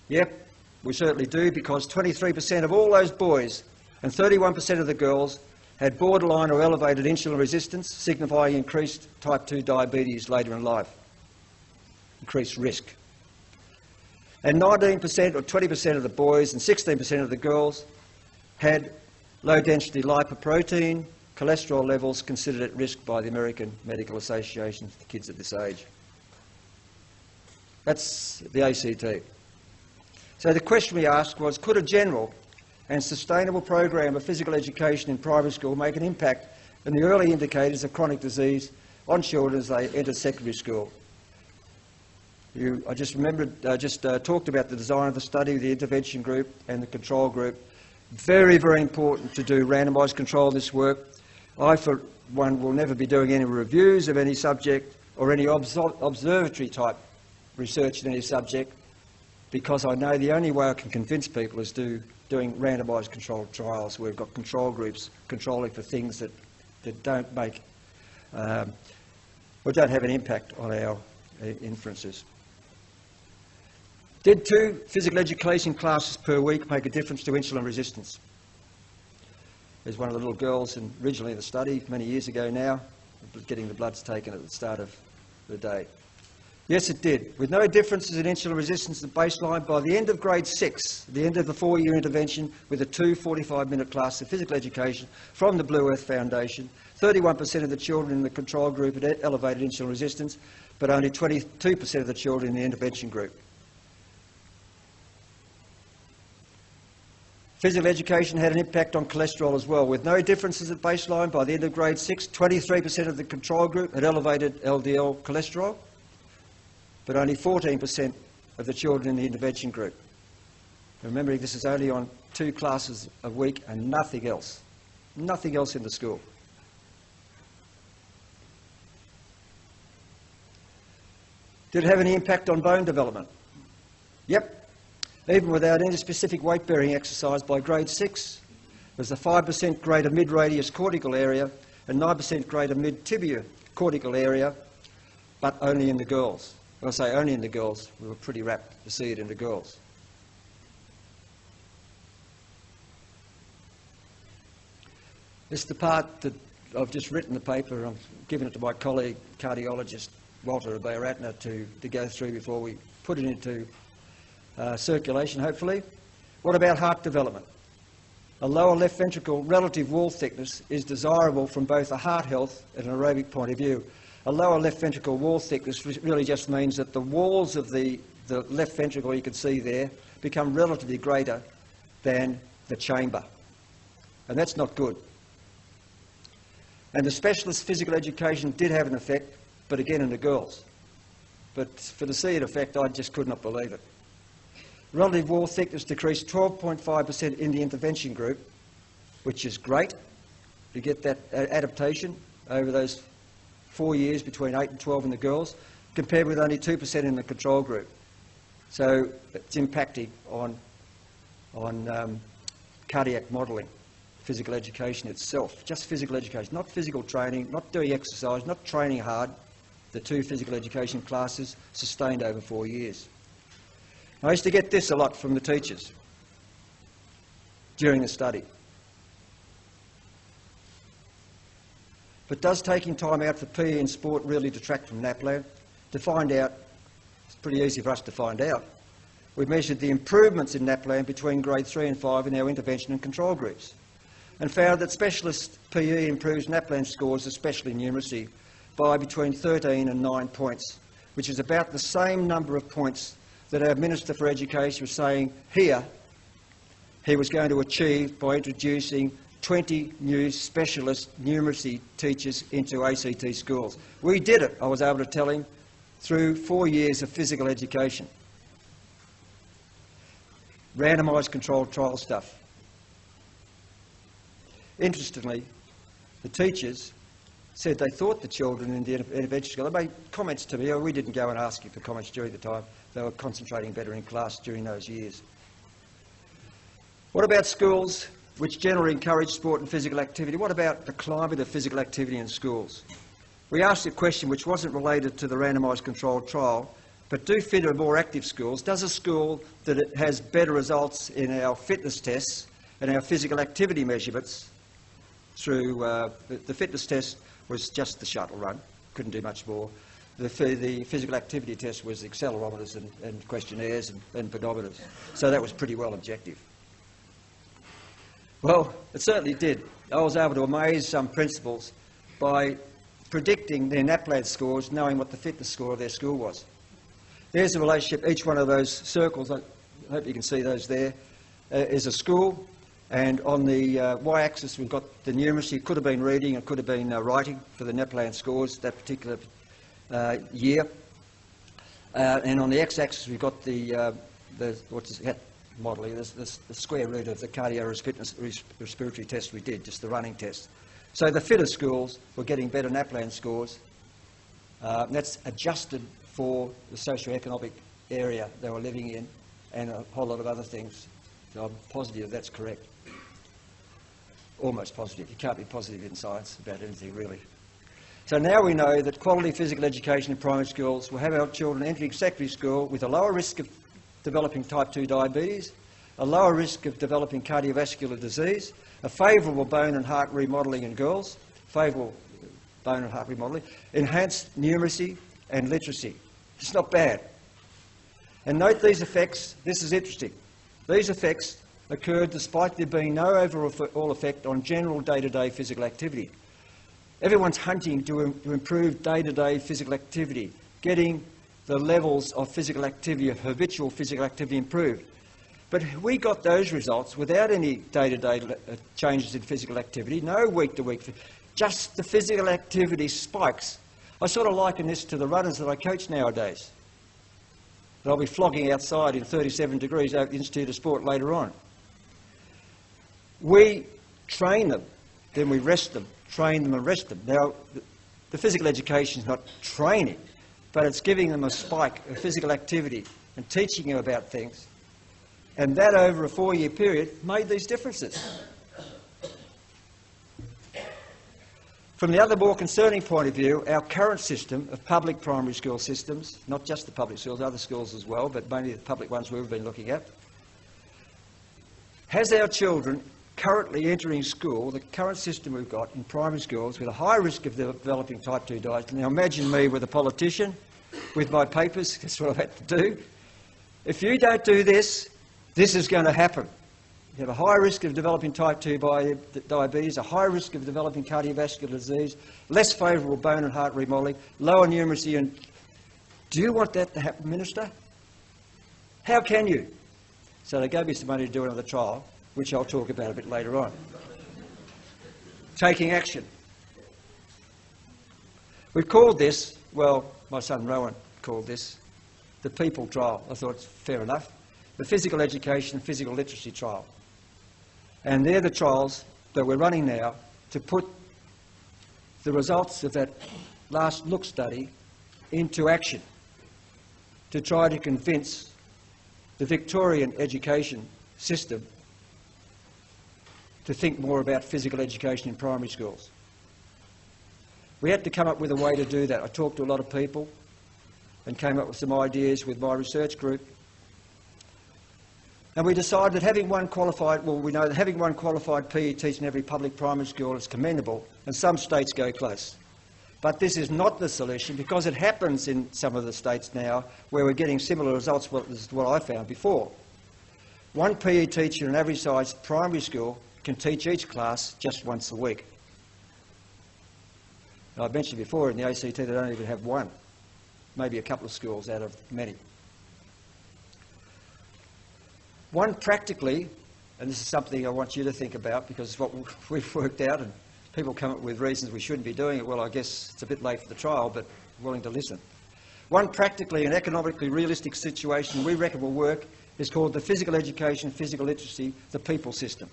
Yep, we certainly do, because 23% of all those boys and 31% of the girls had borderline or elevated insulin resistance, signifying increased type 2 diabetes later in life, increased risk. And 19% or 20% of the boys and 16% of the girls had low-density lipoprotein, cholesterol levels considered at risk by the American Medical Association for kids at this age. That's the ACT. So the question we asked was, could a general and sustainable program of physical education in primary school make an impact on the early indicators of chronic disease on children as they enter secondary school? I just talked about the design of the study, the intervention group and the control group. Very, very important to do randomised control of this work. I, for one, will never be doing any reviews of any subject or any observatory type research in any subject, because I know the only way I can convince people is doing randomised controlled trials where we've got control groups controlling for things that don't make or don't have an impact on our inferences. Did 2 physical education classes per week make a difference to insulin resistance? There's one of the little girls originally in the study, many years ago now, getting the bloods taken at the start of the day. Yes, it did. With no differences in insulin resistance at baseline, by the end of grade 6, the end of the 4-year intervention with a 2 45-minute class of physical education from the Blue Earth Foundation, 31% of the children in the control group had elevated insulin resistance, but only 22% of the children in the intervention group. Physical education had an impact on cholesterol as well. With no differences at baseline, by the end of grade 6, 23% of the control group had elevated LDL cholesterol, but only 14% of the children in the intervention group. Remembering this is only on 2 classes a week and nothing else in the school. Did it have any impact on bone development? Yep. Even without any specific weight-bearing exercise, by grade 6, there's a 5% greater mid-radius cortical area and 9% greater mid-tibia cortical area, but only in the girls. When I say only in the girls, we were pretty rapt to see it in the girls. This is the part that I've just written the paper. I'm giving it to my colleague, cardiologist Walter Bayaratner, to go through before we put it into circulation, hopefully. What about heart development? A lower left ventricle relative wall thickness is desirable from both a heart health and an aerobic point of view. A lower left ventricle wall thickness really just means that the walls of the left ventricle, you can see there, become relatively greater than the chamber. And that's not good. And the specialist physical education did have an effect, but again in the girls. But for the see an effect, I just could not believe it. Relative wall thickness decreased 12.5% in the intervention group, which is great. You get that adaptation over those 4 years between 8 and 12 in the girls, compared with only 2% in the control group. So it's impacting on cardiac modelling, physical education itself, just physical education, not physical training, not doing exercise, not training hard. The 2 physical education classes sustained over 4 years. I used to get this a lot from the teachers during the study. But does taking time out for PE and sport really detract from NAPLAN? To find out, it's pretty easy for us to find out. We measured the improvements in NAPLAN between grade 3 and 5 in our intervention and control groups, and found that specialist PE improves NAPLAN scores, especially numeracy, by between 13 and 9 points, which is about the same number of points that our Minister for Education was saying here he was going to achieve by introducing 20 new specialist numeracy teachers into ACT schools. We did it, I was able to tell him, through 4 years of physical education. Randomised controlled trial stuff. Interestingly, the teachers said they thought the children in the intervention school, they made comments to me, we didn't go and ask you for comments during the time, they were concentrating better in class during those years. What about schools which generally encourage sport and physical activity? What about the climate of physical activity in schools? We asked a question which wasn't related to the randomised controlled trial, but do fit in more active schools. Does a school that it has better results in our fitness tests and our physical activity measurements through the fitness test was just the shuttle run, couldn't do much more. The physical activity test was accelerometers and questionnaires and pedometers. So that was pretty well objective. Well, it certainly did. I was able to amaze some principals by predicting their NAPLAN scores, knowing what the fitness score of their school was. There's a relationship. Each one of those circles, I hope you can see those there, is a school. And on the y-axis, we've got the numeracy. It could have been reading, it could have been writing for the NAPLAN scores that particular year. And on the x-axis, we've got the what's that modelling, the square root of the cardiorespiratory test we did, just the running test. So the fitter schools were getting better NAPLAN scores. That's adjusted for the socio-economic area they were living in and a whole lot of other things. So I'm positive that's correct. Almost positive. You can't be positive in science about anything, really. So now we know that quality physical education in primary schools will have our children entering secondary school with a lower risk of developing type 2 diabetes, a lower risk of developing cardiovascular disease, a favourable bone and heart remodelling in girls, favourable bone and heart remodelling, enhanced numeracy and literacy. It's not bad. And note these effects. This is interesting. These effects occurred despite there being no overall effect on general day-to-day physical activity. Everyone's hunting to improve day-to-day physical activity, getting the levels of physical activity, of habitual physical activity improved. But we got those results without any day-to-day changes in physical activity, no week-to-week, just the physical activity spikes. I sort of liken this to the runners that I coach nowadays. They'll be flogging outside in 37 degrees out at the Institute of Sport later on. We train them, then we rest them, train them and rest them. Now, the physical education is not training, but it's giving them a spike of physical activity and teaching them about things. And that over a 4-year period made these differences. From the other more concerning point of view, our current system of public primary school systems, not just the public schools, other schools as well, but mainly the public ones we've been looking at, has our children currently entering school, the current system we've got in primary schools, with a high risk of developing type 2 diabetes. Now imagine me with a politician, with my papers, that's what I've had to do. If you don't do this, this is going to happen. You have a higher risk of developing type 2 diabetes, a higher risk of developing cardiovascular disease, less favourable bone and heart remodelling, lower numeracy. And do you want that to happen, Minister? How can you? So they gave me some money to do another trial, which I'll talk about a bit later on. Taking action. We've called this, well, my son Rowan called this, the people trial. I thought, fair enough. The physical education, physical literacy trial. And they're the trials that we're running now to put the results of that last look study into action, to try to convince the Victorian education system to think more about physical education in primary schools. We had to come up with a way to do that. I talked to a lot of people and came up with some ideas with my research group. And we decided that having one qualified, well, we know that having one qualified PE teacher in every public primary school is commendable, and some states go close. But this is not the solution, because it happens in some of the states now where we're getting similar results to what I found before. One PE teacher in an average-sized primary school can teach each class just once a week. And I've mentioned before in the ACT they don't even have one, maybe a couple of schools out of many. One practically, and this is something I want you to think about because it's what we've worked out, and people come up with reasons we shouldn't be doing it. Well, I guess it's a bit late for the trial, but willing to listen. One practically and economically realistic situation we reckon will work is called the physical education, physical literacy, the people system,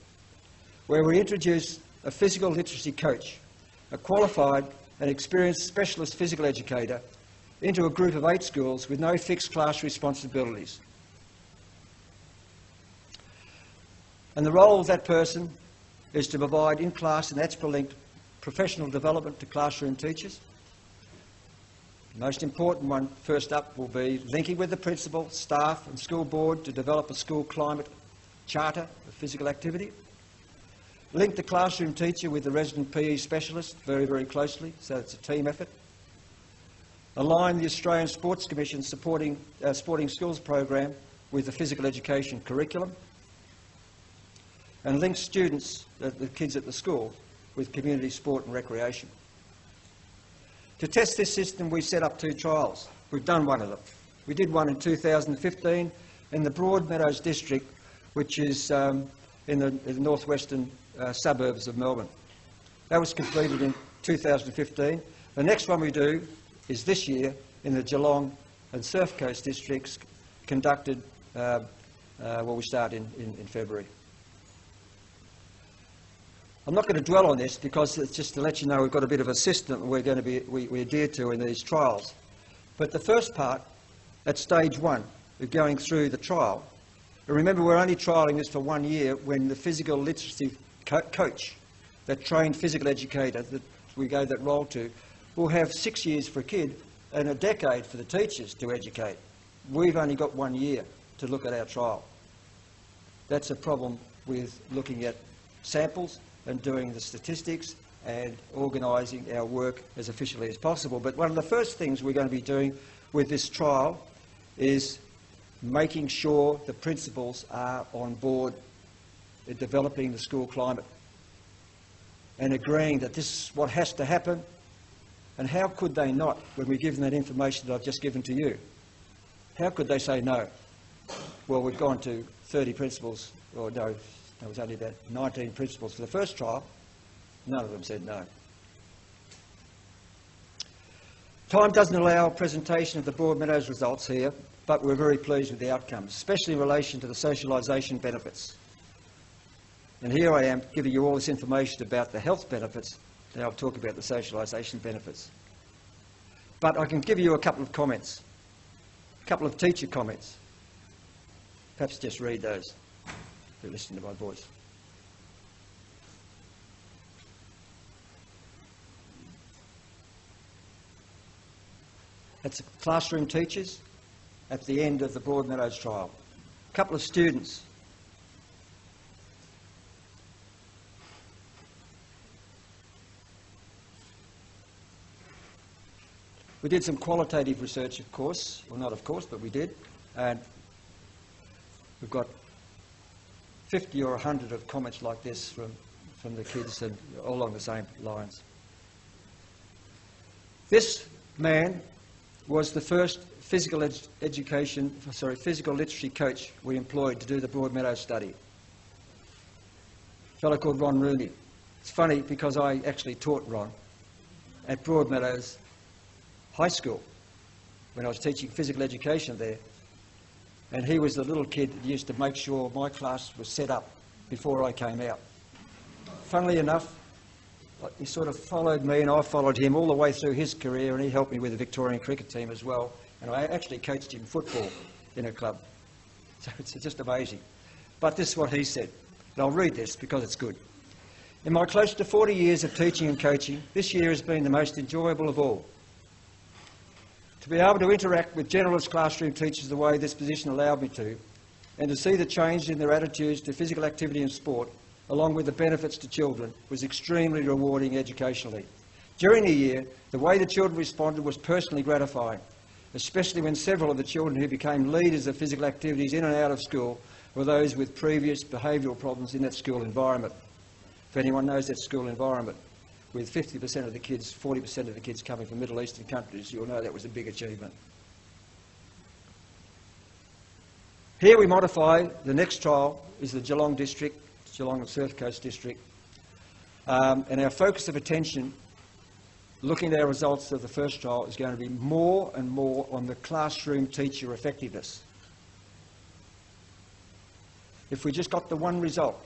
where we introduce a physical literacy coach, a qualified and experienced specialist physical educator, into a group of 8 schools with no fixed class responsibilities. And the role of that person is to provide in-class and ACHPER-linked professional development to classroom teachers. The most important one, first up, will be linking with the principal, staff and school board to develop a school climate charter of physical activity. Link the classroom teacher with the resident PE specialist very, very closely, so it's a team effort. Align the Australian Sports Commission Sporting Skills program with the physical education curriculum. And link students, the kids at the school, with community sport and recreation. To test this system, we set up 2 trials. We've done one of them. We did one in 2015 in the Broadmeadows district, which is in the northwestern suburbs of Melbourne. That was completed in 2015. The next one we do is this year in the Geelong and Surf Coast districts, conducted, we start in February. I'm not going to dwell on this because it's just to let you know we've got a bit of a system that we adhere to in these trials. But the first part, at stage 1, of going through the trial, and remember we're only trialling this for 1 year when the physical literacy coach, that trained physical educator that we gave that role to, will have 6 years for a kid and a decade for the teachers to educate. We've only got 1 year to look at our trial. That's a problem with looking at samples and doing the statistics and organising our work as efficiently as possible. But one of the first things we're going to be doing with this trial is making sure the principals are on board in developing the school climate and agreeing that this is what has to happen. And how could they not, when we give them that information that I've just given to you? How could they say no? Well, we've gone to 30 principals, or no, there was only about 19 principals for the first trial. None of them said no. Time doesn't allow a presentation of the Broadmeadows results here, but we're very pleased with the outcomes, especially in relation to the socialisation benefits. And here I am giving you all this information about the health benefits, and I'll talk about the socialisation benefits. But I can give you a couple of comments, a couple of teacher comments. Perhaps just read those. You're listening to my voice. That's classroom teachers at the end of the Broadmeadows trial. A couple of students. We did some qualitative research, of course, well not of course, but we did. And we've got 50 or 100 of comments like this from the kids, and all along the same lines. This man was the first physical literacy coach we employed to do the Broadmeadows study. A fellow called Ron Rooney. It's funny because I actually taught Ron at Broadmeadows High School when I was teaching physical education there. And he was the little kid that used to make sure my class was set up before I came out. Funnily enough, he sort of followed me and I followed him all the way through his career, and he helped me with the Victorian cricket team as well. And I actually coached him football in a club. So it's just amazing. But this is what he said. And I'll read this because it's good. In my close to 40 years of teaching and coaching, this year has been the most enjoyable of all. To be able to interact with generalist classroom teachers the way this position allowed me to, and to see the change in their attitudes to physical activity and sport, along with the benefits to children, was extremely rewarding educationally. During the year, the way the children responded was personally gratifying, especially when several of the children who became leaders of physical activities in and out of school were those with previous behavioural problems in that school environment. If anyone knows that school environment, with 50% of the kids, 40% of the kids coming from Middle Eastern countries, you'll know that was a big achievement. Here we modify, the next trial is the Geelong district, Geelong and Surf Coast district, and our focus of attention, looking at our results of the first trial, is going to be more and more on the classroom teacher effectiveness. If we just got the one result,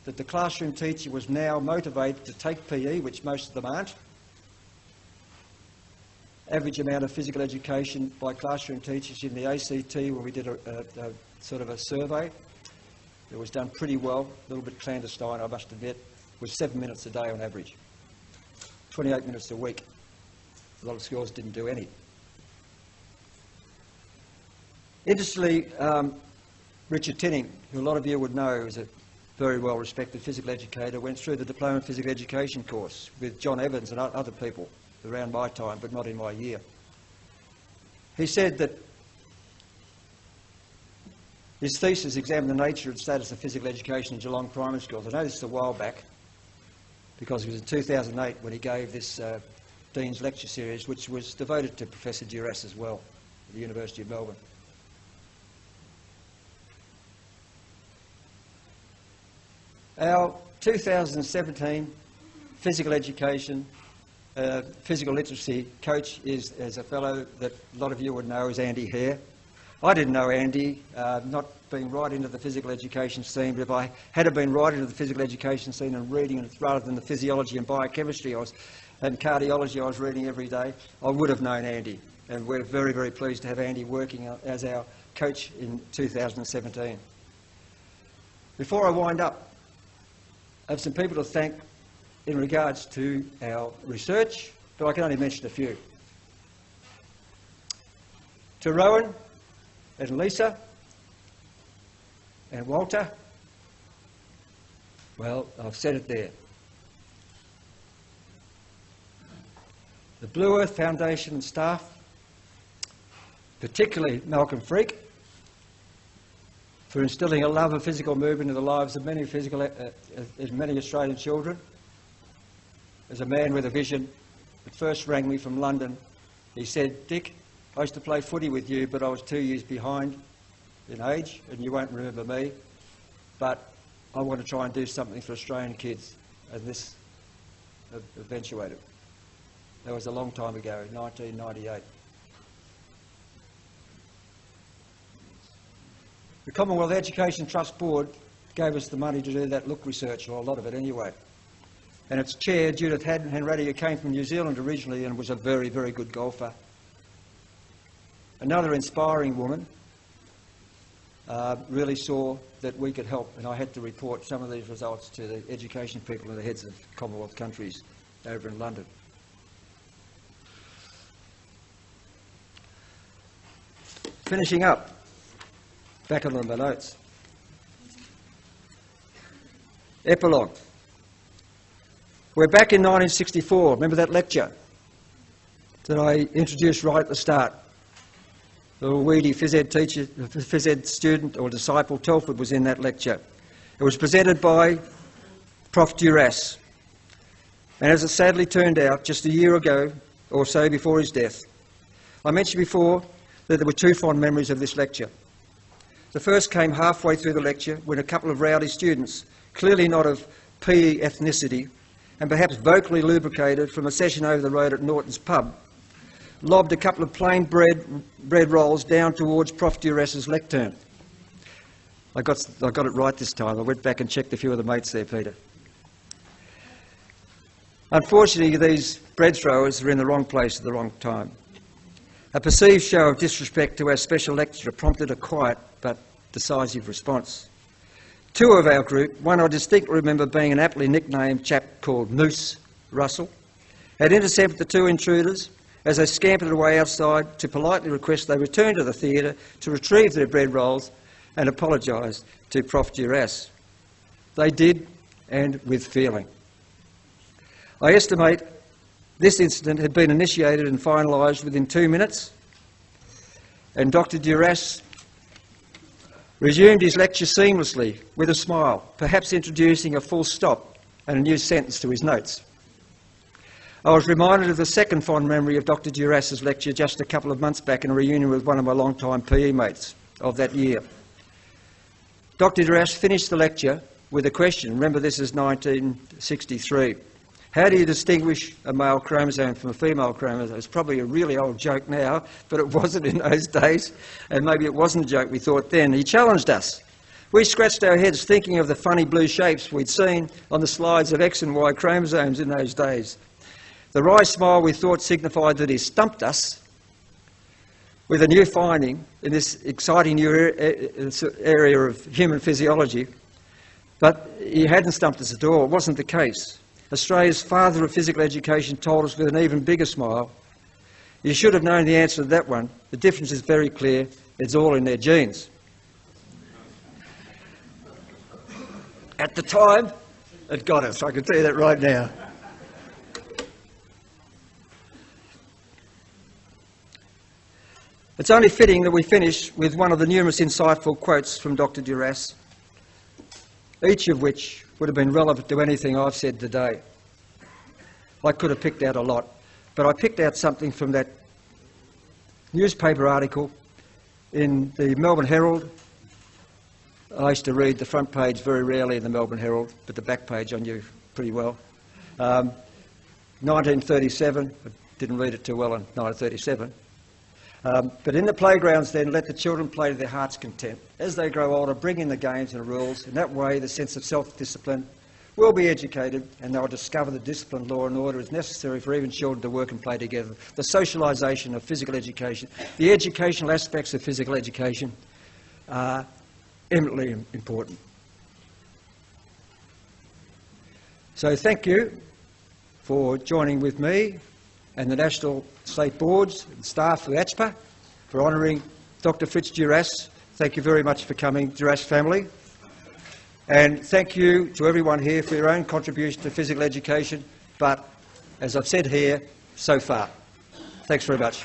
that the classroom teacher was now motivated to take PE, which most of them aren't. Average amount of physical education by classroom teachers in the ACT, when we did a sort of a survey, it was done pretty well, a little bit clandestine, I must admit, was 7 minutes a day on average. 28 minutes a week. A lot of schools didn't do any. Interestingly, Richard Tinning, who a lot of you would know is a very well-respected physical educator, went through the Diploma of Physical Education course with John Evans and other people around my time, but not in my year. He said that his thesis examined the nature and status of physical education in Geelong primary schools. I know this is a while back, because it was in 2008 when he gave this Dean's Lecture Series, which was devoted to Professor Duras as well, at the University of Melbourne. Our 2017 physical education, physical literacy coach is a fellow that a lot of you would know is Andy Hare. I didn't know Andy, not being right into the physical education scene, but if I had been right into the physical education scene and reading it rather than the physiology and biochemistry and cardiology I was reading every day, I would have known Andy. And we're very, very pleased to have Andy working as our coach in 2017. Before I wind up, I have some people to thank in regards to our research, but I can only mention a few. To Rowan and Lisa and Walter, well, I've said it there. The Blue Earth Foundation and staff, particularly Malcolm Freak, for instilling a love of physical movement in the lives of many Australian children. As a man with a vision that first rang me from London, he said, "Dick, I used to play footy with you, but I was 2 years behind in age, and you won't remember me, but I want to try and do something for Australian kids," and this eventuated. That was a long time ago, 1998. The Commonwealth Education Trust Board gave us the money to do that look research, or a lot of it anyway. And its chair, Judith Hanratty, who came from New Zealand originally and was a very, very good golfer. Another inspiring woman, really saw that we could help, and I had to report some of these results to the education people and the heads of Commonwealth countries over in London. Finishing up, back on my notes. Epilogue. We're back in 1964. Remember that lecture that I introduced right at the start? The weedy phys ed teacher, phys ed student or disciple Telford was in that lecture. It was presented by Prof Duras, and as it sadly turned out, just a year ago or so before his death. I mentioned before that there were two fond memories of this lecture. The first came halfway through the lecture when a couple of rowdy students, clearly not of PE ethnicity, and perhaps vocally lubricated from a session over the road at Norton's pub, lobbed a couple of plain bread rolls down towards Prof Duras's lectern. I got it right this time. I went back and checked a few of the mates there, Peter. Unfortunately, these bread throwers are in the wrong place at the wrong time. A perceived show of disrespect to our special lecturer prompted a quiet but decisive response. Two of our group, one I distinctly remember being an aptly nicknamed chap called Moose Russell, had intercepted the two intruders as they scampered away outside to politely request they return to the theatre to retrieve their bread rolls and apologise to Prof Duras. They did, and with feeling. I estimate this incident had been initiated and finalised within 2 minutes, and Dr Duras resumed his lecture seamlessly with a smile, perhaps introducing a full stop and a new sentence to his notes. I was reminded of the second fond memory of Dr Duras's lecture just a couple of months back in a reunion with one of my long-time PE mates of that year. Dr Duras finished the lecture with a question. Remember, this is 1963. How do you distinguish a male chromosome from a female chromosome? It's probably a really old joke now, but it wasn't in those days, and maybe it wasn't a joke we thought then. He challenged us. We scratched our heads thinking of the funny blue shapes we'd seen on the slides of X and Y chromosomes in those days. The wry smile we thought signified that he stumped us with a new finding in this exciting new area of human physiology, but he hadn't stumped us at all. It wasn't the case. Australia's father of physical education told us with an even bigger smile, you should have known the answer to that one. The difference is very clear. It's all in their genes. At the time, it got us. I can tell you that right now. It's only fitting that we finish with one of the numerous insightful quotes from Dr Duras, each of which would have been relevant to anything I've said today. I could have picked out a lot, but I picked out something from that newspaper article in the Melbourne Herald. I used to read the front page very rarely in the Melbourne Herald, but the back page I knew pretty well. 1937, I didn't read it too well in 1937. But in the playgrounds then, let the children play to their heart's content. As they grow older, bring in the games and the rules. In that way, the sense of self-discipline will be educated, and they'll discover that discipline, law and order is necessary for even children to work and play together. The socialisation of physical education, the educational aspects of physical education are eminently important. So thank you for joining with me and the National State Boards and staff of ACHPER for honouring Dr Fritz Duras. Thank you very much for coming, Duras family. And thank you to everyone here for your own contribution to physical education, but as I've said here, so far. Thanks very much.